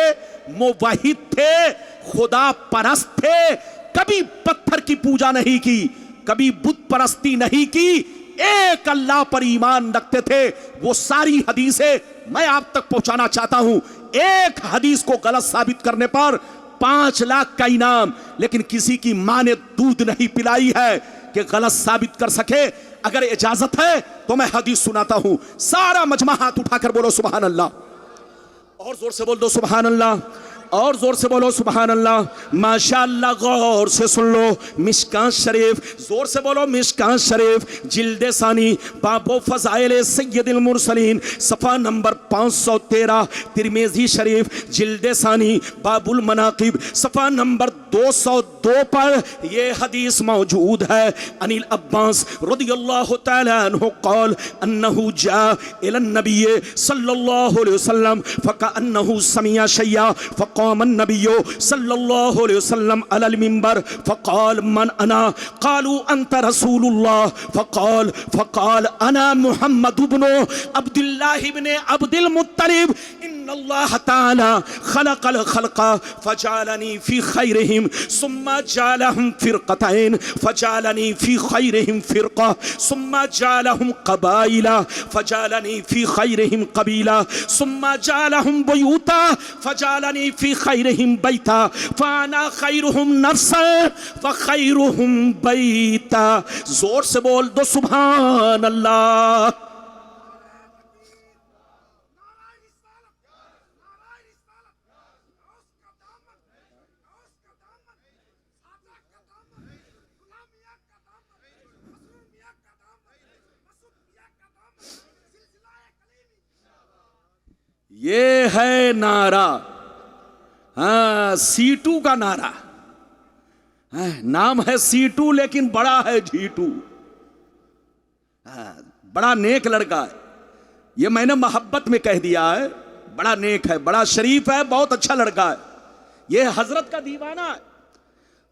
मुवहिद थे, खुदा परस्त थे। कभी पत्थर की पूजा नहीं की, कभी बुत परस्ती नहीं की, एक अल्लाह पर ईमान रखते थे। वो सारी हदीसें मैं आप तक पहुंचाना चाहता हूं। एक हदीस को गलत साबित करने पर 5 लाख का इनाम। लेकिन किसी की मां ने दूध नहीं पिलाई है कि गलत साबित कर सके। अगर इजाजत है तो मैं हदीस सुनाता हूं। सारा मजमा हाथ उठाकर बोलो सुभान अल्लाह, और जोर से बोल दो सुभान अल्लाह, और जोर से बोलो सुभान अल्लाह। माशाअल्लाह, गौर से सुन लो। मिशकात शरीफ, जोर से बोलो मिशकात शरीफ, जिल्दे सानी, बाबो फज़ाइल सय्यदुल मुरसलीन, सफ़ा नंबर 513। तिरमिज़ी शरीफ, जिल्दे सानी, बाबुल मनाकिब, सफ़ा नंबर 202 पर यह हदीस मौजूद है। अनिल अब्बास रज़ियल्लाहु तआला अन्हु क़ाल अन्नहु जा इलन नबी सल्लल्लाहु अलैहि वसल्लम फ़कअन्नहु समिया शय्या फ़क़ाम अन्नबिय्यु सल्लल्लाहु अलैहि वसल्लम अलल मिंबर फ़क़ाल मन अना क़ालू अंत रसूलुल्लाह फ़क़ाल अना मुहम्मद इब्नु अब्दुल्लाह इब्न अब्दुल मुत्तलिब इन्नल्लाह तआला खलक़ल खल्क़ फ़जअलनी फ़ी खैरिहिम सुम्मा जअलहुम फ़िरक़तैन फ़जअलनी फ़ी खैरिहिम फ़िरक़ा सुम्मा जअलहुम क़बाइला फ़जअलनी फ़ी खैरिहिम क़बीला सुम्मा जअलहुम बुयूता फ़जअलनी फ़ी खैरिहिम बैता फ़अना खैरुहुम नफ़्सन व खैरुहुम बैता। जोर से बोल दो सुभान अल्लाह। ये है नारा, हाँ, सीटू का नारा। हाँ, नाम है सीटू लेकिन बड़ा है जीटू। हाँ, बड़ा नेक लड़का है। ये मैंने मोहब्बत में कह दिया है। बड़ा नेक है, बड़ा शरीफ है, बहुत अच्छा लड़का है। ये हजरत का दीवाना है।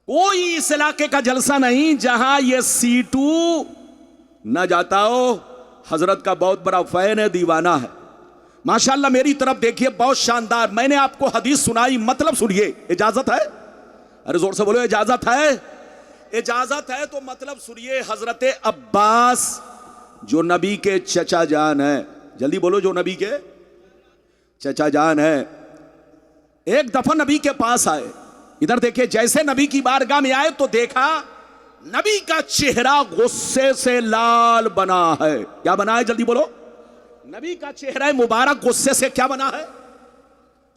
कोई इस इलाके का जलसा नहीं जहां ये सीटू न जाता हो। हजरत का बहुत बड़ा फैन है, दीवाना है। माशाअल्लाह, मेरी तरफ देखिए, बहुत शानदार। मैंने आपको हदीस सुनाई, मतलब सुनिए। इजाजत है? अरे जोर से बोलो, इजाजत है? इजाजत है तो मतलब सुनिए। हजरत अब्बास जो नबी के चचा जान है, जल्दी बोलो, जो नबी के चचा जान है, एक दफा नबी के पास आए। इधर देखिए, जैसे नबी की बारगाह में आए तो देखा नबी का चेहरा गुस्से से लाल बना है। क्या बना है? जल्दी बोलो। नबी का चेहरा मुबारक गुस्से से क्या बना है?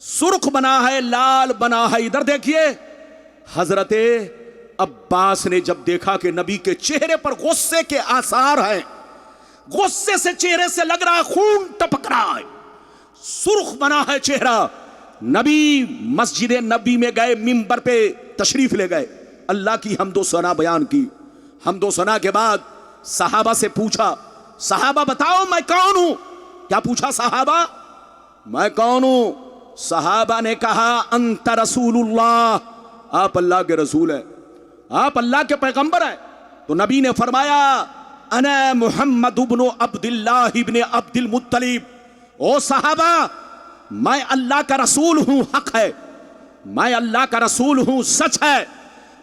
सुर्ख बना है, लाल बना है। इधर देखिए, हजरते अब्बास ने जब देखा कि नबी के चेहरे पर गुस्से के आसार हैं, गुस्से से चेहरे से लग रहा है खून टपक रहा है, सुर्ख बना है चेहरा। नबी मस्जिद नबी में गए, मिंबर पे तशरीफ ले गए, अल्लाह की हम्दो सना बयान की। हम्दो सना के बाद सहाबा से पूछा, सहाबा बताओ मैं कौन हूं? क्या पूछा सहाबा? मैं कौन हूं? सहाबा ने कहा अंत रसूलुल्लाह, आप अल्लाह के रसूल है, आप अल्लाह के पैगंबर है। तो नबी ने फरमाया अना मुहम्मद इब्नु अब्दुल्लाह इब्न अब्दुल मुत्तलिब। ओ सहाबा, मैं अल्लाह का रसूल हूं, हक है, मैं अल्लाह का रसूल हूं, सच है।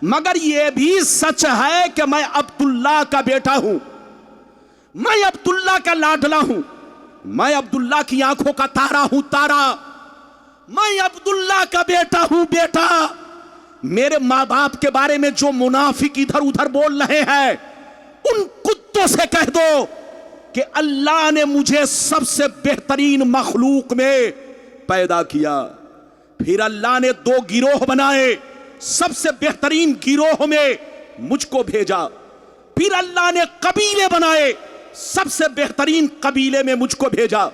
मगर यह भी सच है कि मैं अब्दुल्लाह का बेटा हूं, मैं अब्दुल्लाह का लाडला हूं। मैं अब्दुल्ला की आंखों का तारा हूं तारा, मैं अब्दुल्ला का बेटा हूं बेटा। मेरे मां बाप के बारे में जो मुनाफिक इधर उधर बोल रहे हैं, उन कुत्तों से कह दो कि अल्लाह ने मुझे सबसे बेहतरीन मखलूक में पैदा किया, फिर अल्लाह ने दो गिरोह बनाए, सबसे बेहतरीन गिरोह में मुझको भेजा, फिर अल्लाह ने कबीले बनाए, सबसे बेहतरीन कबीले में मुझको भेजा,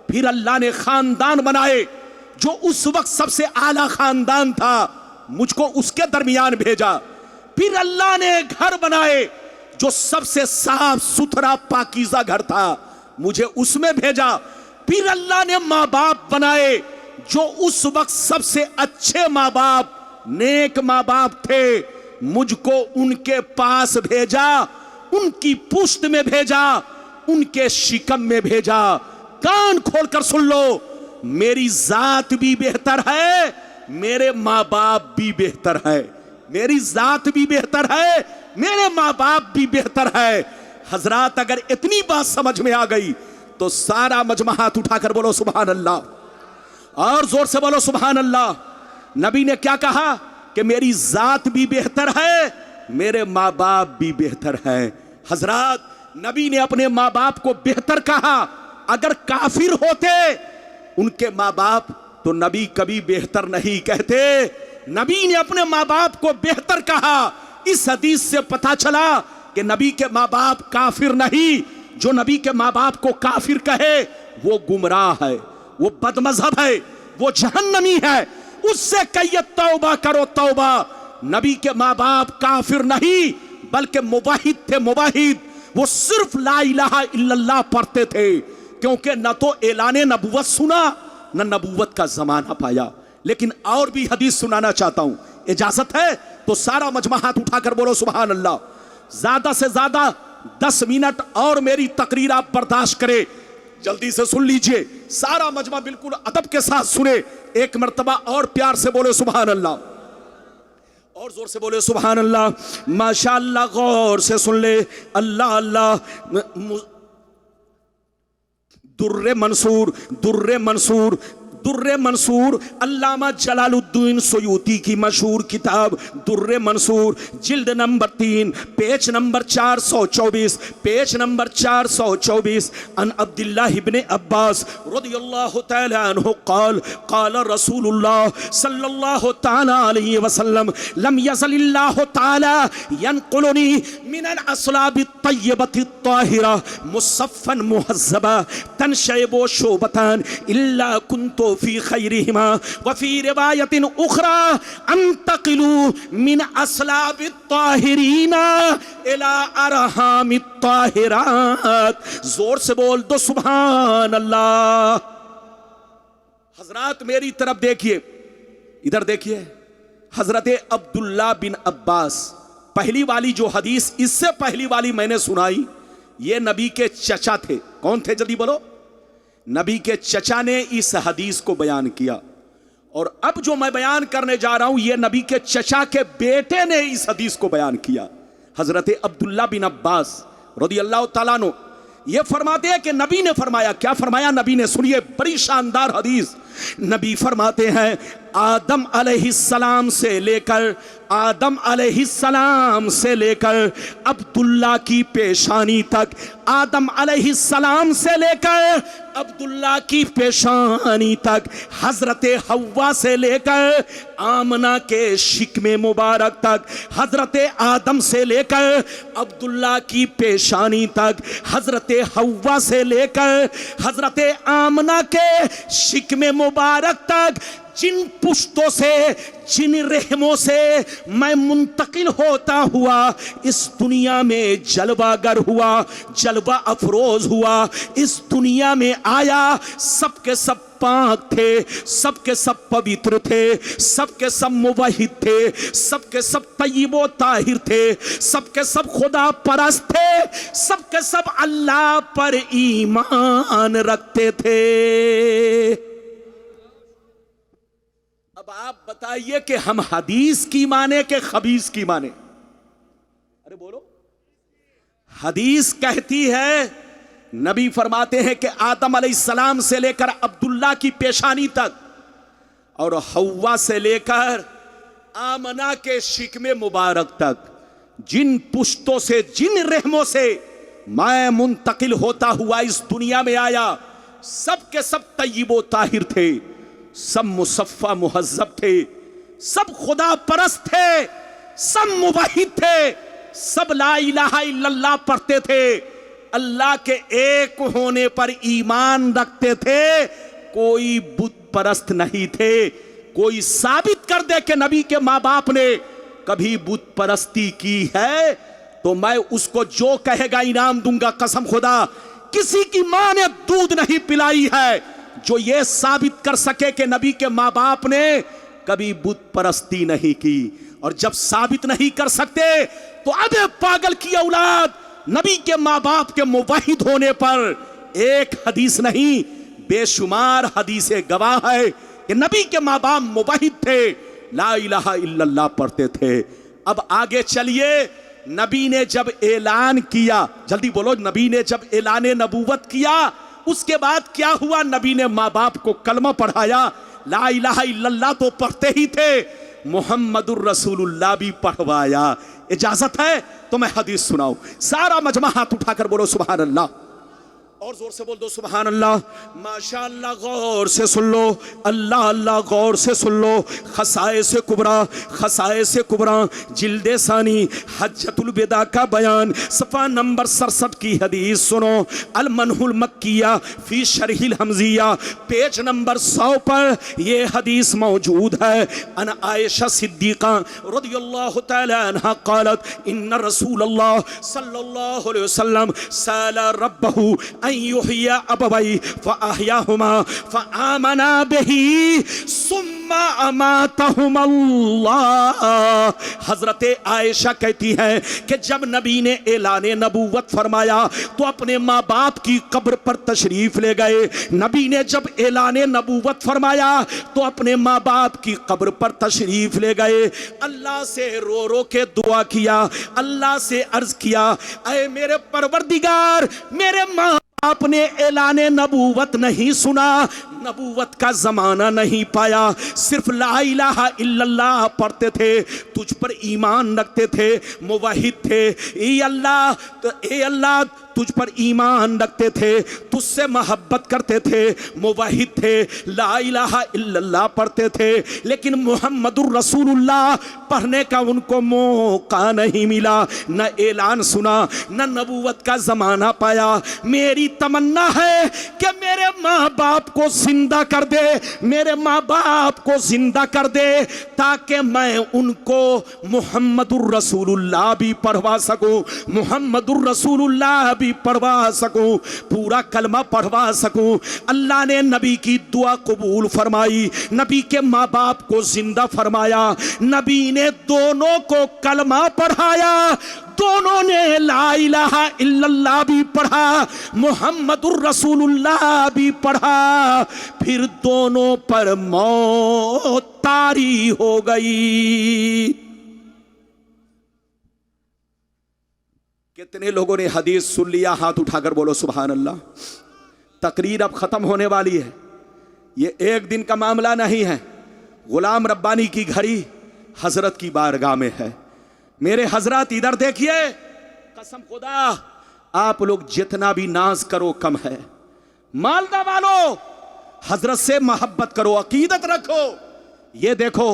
फिर अल्लाह ने खानदान बनाए, जो उस वक्त सबसे आला खानदान था, मुझको उसके दरमियान भेजा, फिर अल्लाह ने घर बनाए जो सबसे साफ सुथरा पाकीज़ा घर था, मुझे उसमें भेजा, फिर अल्लाह ने माँ बाप बनाए जो उस वक्त सबसे अच्छे माँ बाप, नेक माँ बाप थे, मुझको उनके पास भेजा, उनकी पुश्त में भेजा, उनके शिकम में भेजा। कान खोलकर सुन लो, मेरी जात भी बेहतर है, मेरे माँ बाप भी बेहतर है, मेरी जात भी बेहतर है, मेरे माँ बाप भी बेहतर है। हजरात, अगर इतनी बात समझ में आ गई तो सारा मजमा हाथ उठाकर बोलो सुभान अल्लाह, और जोर से बोलो सुभान अल्लाह। नबी ने क्या कहा कि मेरी जात भी बेहतर है, मेरे माँ बाप भी बेहतर है। हजरात, नबी ने अपने माँ बाप को बेहतर कहा। अगर काफिर होते उनके माँ बाप तो नबी कभी बेहतर नहीं कहते। नबी ने अपने माँ बाप को बेहतर कहा। इस हदीस से पता चला कि नबी के माँ बाप काफिर नहीं। जो नबी के माँ बाप को काफिर कहे वो गुमराह है, वो बदमजहब है, वो जहन्नमी है। उससे कहिए तौबा करो तौबा। नबी के माँ बाप काफिर नहीं बल्कि मुवाहिद थे, मुवाहिद। वो सिर्फ ला इलाहा इल्लल्लाह पढ़ते थे, क्योंकि न तो ऐलाने नबूवत सुना न नबूवत का जमाना पाया। लेकिन और भी हदीस सुनाना चाहता हूं, इजाजत है तो सारा मजमा हाथ उठाकर बोलो सुभान अल्लाह। ज्यादा से ज्यादा 10 मिनट और मेरी तकरीर आप बर्दाश्त करें, जल्दी से सुन लीजिए। सारा मजमा बिल्कुल अदब के साथ सुने। एक मर्तबा और प्यार से बोले सुभान अल्लाह, और जोर से बोले सुभान अल्लाह। माशाअल्लाह, गौर से सुन ले। अल्लाह अल्लाह। दुर्रे मंसूर, दुर्रे मंसूर, दुर्रे मंसूर अल्लामा जलालुद्दीन सुयूती की मशहूर किताब दुर्रे मंसूर, जिल्द number 3, page number 424, page number 424। अन अब्दुल्लाह इब्ने अब्बास रदियल्लाहु तआला अन्हु क़ाल क़ाल रसूलुल्लाह सल्लल्लाहु तआला अलैहि वसल्लम लम यज़लिल्लाहु तआला यनक़ुलुनी मिनल अस्लाबि तय्यबति ताहिरा मुसफ़्फ़न मुहज़्ज़बा तनशयबु शुबतान इल्ला कुन्तु फी खैरिहिमा व फी रिवायतिन उखरा अंतकिलू मिन अस्लाबित ताहिरीना इला अरहामित ताहिरात। जोर से बोल दो सुभान अल्लाह। हजरात, मेरी तरफ देखिए, इधर देखिए। हजरत अब्दुल्ला बिन अब्बास, पहली वाली जो हदीस, इससे पहली वाली मैंने सुनाई, ये नबी के चचा थे। कौन थे जल्दी बोलो? नबी के चचा ने इस हदीस को बयान किया। और अब जो मैं बयान करने जा रहा हूं, यह नबी के चचा के बेटे ने इस हदीस को बयान किया। हजरत अब्दुल्ला बिन अब्बास रदियल्लाहु ताला अन्हु ये फरमाते हैं कि नबी ने फरमाया। क्या फरमाया नबी ने? सुनिए, बड़ी शानदार हदीस। नबी फरमाते हैं, आदम अलैहिस्सलाम से लेकर, आदम अलैहिस्सलाम से लेकर अब्दुल्ला की पेशानी तक, आदम अलैहिस्सलाम से लेकर अब्दुल्ला की पेशानी तक, हजरत हव्वा से लेकर आमना के शिकमे मुबारक तक, हजरत आदम से लेकर अब्दुल्ला की पेशानी तक, हजरत हव्वा से लेकर हजरत आमना के शिकमे मुबारक तक, जिन पुश्तों से, जिन रहमों से मैं मुंतकिल होता हुआ इस दुनिया में जलवागर हुआ, जलवा अफरोज हुआ, इस दुनिया में आया, सबके सब पाक थे, सबके सब पवित्र थे, सबके सब मुवहिद थे, सबके सब तय्यिबो ताहिर थे, सबके सब खुदा परस्त थे, सबके सब अल्लाह पर ईमान रखते थे। अब आप बताइए कि हम हदीस की माने कि खबीस की माने? अरे बोलो। हदीस कहती है नबी फरमाते हैं कि आदम अलैहिस्सलाम से लेकर अब्दुल्ला की पेशानी तक और हव्वा से लेकर आमना के शिकमे मुबारक तक जिन पुश्तों से, जिन रहमों से मैं मुंतकिल होता हुआ इस दुनिया में आया, सब के सब तय्यिबो ताहिर थे, सब मुसफ़्फ़ा मुहज़्ज़ब थे, सब खुदा परस्त थे, सब मुवहिद थे, सब ला इलाहा इल्लल्लाह पढ़ते थे, अल्लाह के एक होने पर ईमान रखते थे, कोई बुत परस्त नहीं थे। कोई साबित कर दे कि नबी के माँ बाप ने कभी बुत परस्ती की है तो मैं उसको जो कहेगा इनाम दूंगा। कसम खुदा, किसी की मां ने दूध नहीं पिलाई है जो ये साबित कर सके कि नबी के माँ बाप ने कभी बुत परस्ती नहीं की। और जब साबित नहीं कर सकते तो अबे पागल की औलाद, नबी के माँ बाप के मुवहिद होने पर एक हदीस नहीं बेशुमार हदीसें गवाह है कि नबी के माँ बाप मुवहिद थे, ला इलाहा इल्लल्लाह पढ़ते थे। अब आगे चलिए, नबी ने जब ऐलान किया, जल्दी बोलो, नबी ने जब ऐलान नबूवत किया उसके बाद क्या हुआ? नबी ने माँ बाप को कलमा पढ़ाया, ला इलाहा इल्लल्लाह तो पढ़ते ही थे, मुहम्मदुर रसूलुल्लाह भी पढ़वाया। इजाजत है तो मैं हदीस सुनाऊं? सारा मजमा हाथ उठाकर बोलो सुभान अल्लाह, और जोर से बोल दो सुभान अल्लाह। माशाअल्लाह, गौर से सुन लो, अल्लाह अल्लाह गौर से सुन लो। खसाए से कुबरा जिल्दे सानी हज्जतुल विदा का बयान, सफ़ा नंबर 67 की हदीस सुनो। अल मनहुल मक्किया फी शरहिल हमजिया, पेज नंबर 100 पर ये हदीस मौजूद है। अन आयशा सिद्दीक़ा रज़ियल्लाहु तआला अन्हा क़ालत इन्ना रसूलल्लाह सल्लल्लाहु अलैहि वसल्लम साला रब्बहु युहिया अबवई फ़अहयाहुमा फ़आमना बिही सुम्मा अमातहुमुल्लाह। हजरत आयशा कहती हैं कि जब नबी ने ऐलाने नबूवत फरमाया तो अपने माँ बाप की कब्र पर तशरीफ ले गए। नबी ने जब ऐलाने नबूवत फरमाया तो अपने माँ बाप की कब्र पर तशरीफ ले गए। अल्लाह से रो रो के दुआ किया, अल्लाह से अर्ज किया, ऐ मेरे परवरदिगार, मेरे माँ आपने ऐलाने नबूवत नहीं सुना, नबूवत का जमाना नहीं पाया, सिर्फ ला इलाहा इल्लल्लाह पढ़ते थे, तुझ पर ईमान रखते थे, मुवहिद थे। ए अल्लाह तुझ पर ईमान रखते थे, तुझसे मोहब्बत करते थे, मुवहिद थे, ला इलाहा इल्लल्लाह पढ़ते थे, लेकिन मुहम्मदुर रसूलुल्लाह पढ़ने का उनको मौका नहीं मिला, न ऐलान सुना, न नबूवत का ज़माना पाया। मेरी तमन्ना है कि मेरे माँ बाप को जिंदा कर दे, मेरे माँ बाप को जिंदा कर दे, ताकि मैं उनको मुहम्मदुर रसूलुल्लाह भी पढ़वा सकूं, मुहम्मदुर रसूलुल्लाह भी पढ़वा सकूं, पूरा कलमा पढ़वा सकूं। अल्लाह ने नबी की दुआ कबूल फरमाई, नबी के माँ बाप को जिंदा फरमाया, नबी ने दोनों को कलमा पढ़ाया, दोनों ने ला इलाहा इल्लल्लाह भी पढ़ा, मुहम्मदुर रसूलुल्लाह भी पढ़ा, फिर दोनों पर मौत तारी हो गई। कितने लोगों ने हदीस सुन लिया? हाथ उठाकर बोलो सुभान अल्लाह। तकरीर अब खत्म होने वाली है, ये एक दिन का मामला नहीं है। गुलाम रब्बानी की घड़ी हजरत की बारगाह में है। मेरे हजरत इधर देखिए, कसम खुदा आप लोग जितना भी नाज करो कम है। मालदा वालों, हजरत से मोहब्बत करो, अकीदत रखो। ये देखो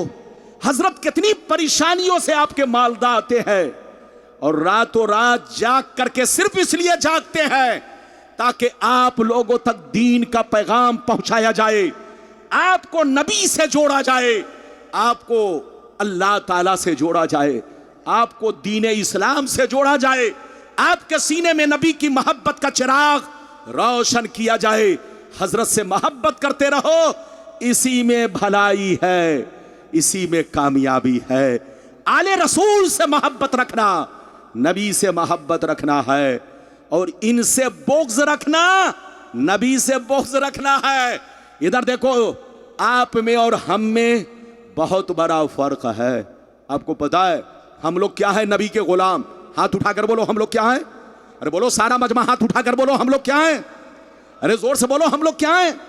हजरत कितनी परेशानियों से आपके मालदा आते हैं और रातों रात जाग करके सिर्फ इसलिए जागते हैं ताकि आप लोगों तक दीन का पैगाम पहुंचाया जाए, आपको नबी से जोड़ा जाए, आपको अल्लाह ताला से जोड़ा जाए, आपको दीन इस्लाम से जोड़ा जाए, आपके सीने में नबी की मोहब्बत का चिराग रोशन किया जाए। हजरत से मोहब्बत करते रहो, इसी में भलाई है, इसी में कामयाबी है। आले रसूल से मोहब्बत रखना, नबी से मोहब्बत रखना है, और इनसे बोग्ज रखना, नबी से बोग्ज रखना है। इधर देखो, आप में और हम में बहुत बड़ा फर्क है। आपको पता है हम लोग क्या है? नबी के गुलाम। हाथ उठाकर बोलो हम लोग क्या है? अरे बोलो सारा मजमा, हाथ उठाकर बोलो हम लोग क्या हैं? अरे जोर से बोलो हम लोग क्या हैं?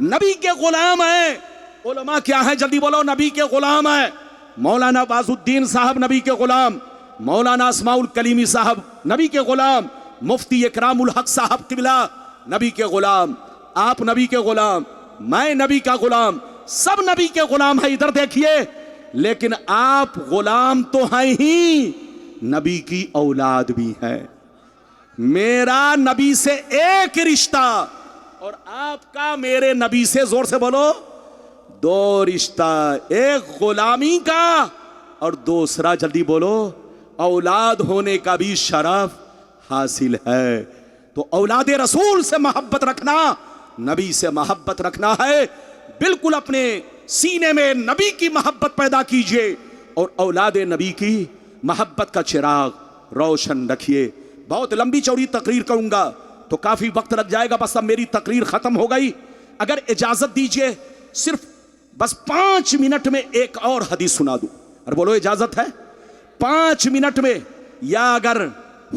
नबी के गुलाम हैं। उलमा क्या है? जल्दी बोलो, नबी के गुलाम है। मौलाना बाजुद्दीन साहब नबी के गुलाम, मौलाना अस्माउल कलीमी साहब नबी के गुलाम, मुफ्ती इकरामुल हक साहब किबला नबी के गुलाम, आप नबी के गुलाम, मैं नबी का गुलाम, सब नबी के गुलाम है। इधर देखिए, लेकिन आप गुलाम तो हैं ही, नबी की औलाद भी है। मेरा नबी से एक रिश्ता और आपका मेरे नबी से, जोर से बोलो, दो रिश्ता, एक गुलामी का और दूसरा, जल्दी बोलो, औलाद होने का भी शरफ हासिल है। तो औलादे रसूल से मोहब्बत रखना, नबी से मोहब्बत रखना है। बिल्कुल अपने सीने में नबी की मोहब्बत पैदा कीजिए और औलादे नबी की मोहब्बत का चिराग रोशन रखिए। बहुत लंबी चौड़ी तकरीर कहूंगा तो काफी वक्त लग जाएगा, बस अब मेरी तकरीर खत्म हो गई। अगर इजाजत दीजिए, सिर्फ बस 5 मिनट में एक और हदीस सुना दूं। और बोलो इजाजत है? 5 मिनट में, या अगर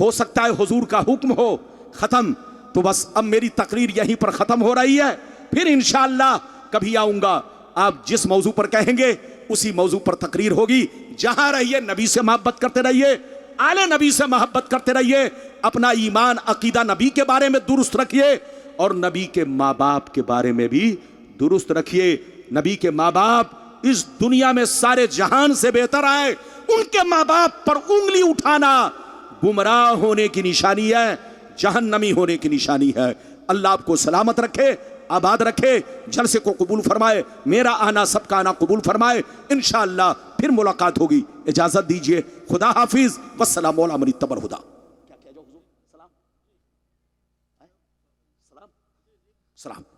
हो सकता है हुजूर का हुक्म हो खत्म, तो बस अब मेरी तकरीर यहीं पर खत्म हो रही है। फिर इंशाअल्लाह कभी आऊंगा, आप जिस मौजू पर कहेंगे उसी मौजू पर तकरीर होगी। जहां रहिए नबी से मोहब्बत करते रहिए, आले नबी से मोहब्बत करते रहिए, अपना ईमान अकीदा नबी के बारे में दुरुस्त रखिए और नबी के माँ बाप के बारे में भी दुरुस्त रखिए। नबी के माँ बाप इस दुनिया में सारे जहान से बेहतर आए। उनके माँ बाप पर उंगली उठाना गुमराह होने की निशानी है, जहन्नमी होने की निशानी है। अल्लाह आपको सलामत रखे, आबाद रखे, जलसे को कबूल फरमाए, मेरा आना सबका आना कबूल फरमाए। इंशाअल्लाह फिर मुलाकात होगी। इजाजत दीजिए, खुदा हाफिज, वस्सलाम अला मन इत्तबअल हुदा। क्या कह जाओ हुजूर? सलाम, सलाम, सलाम।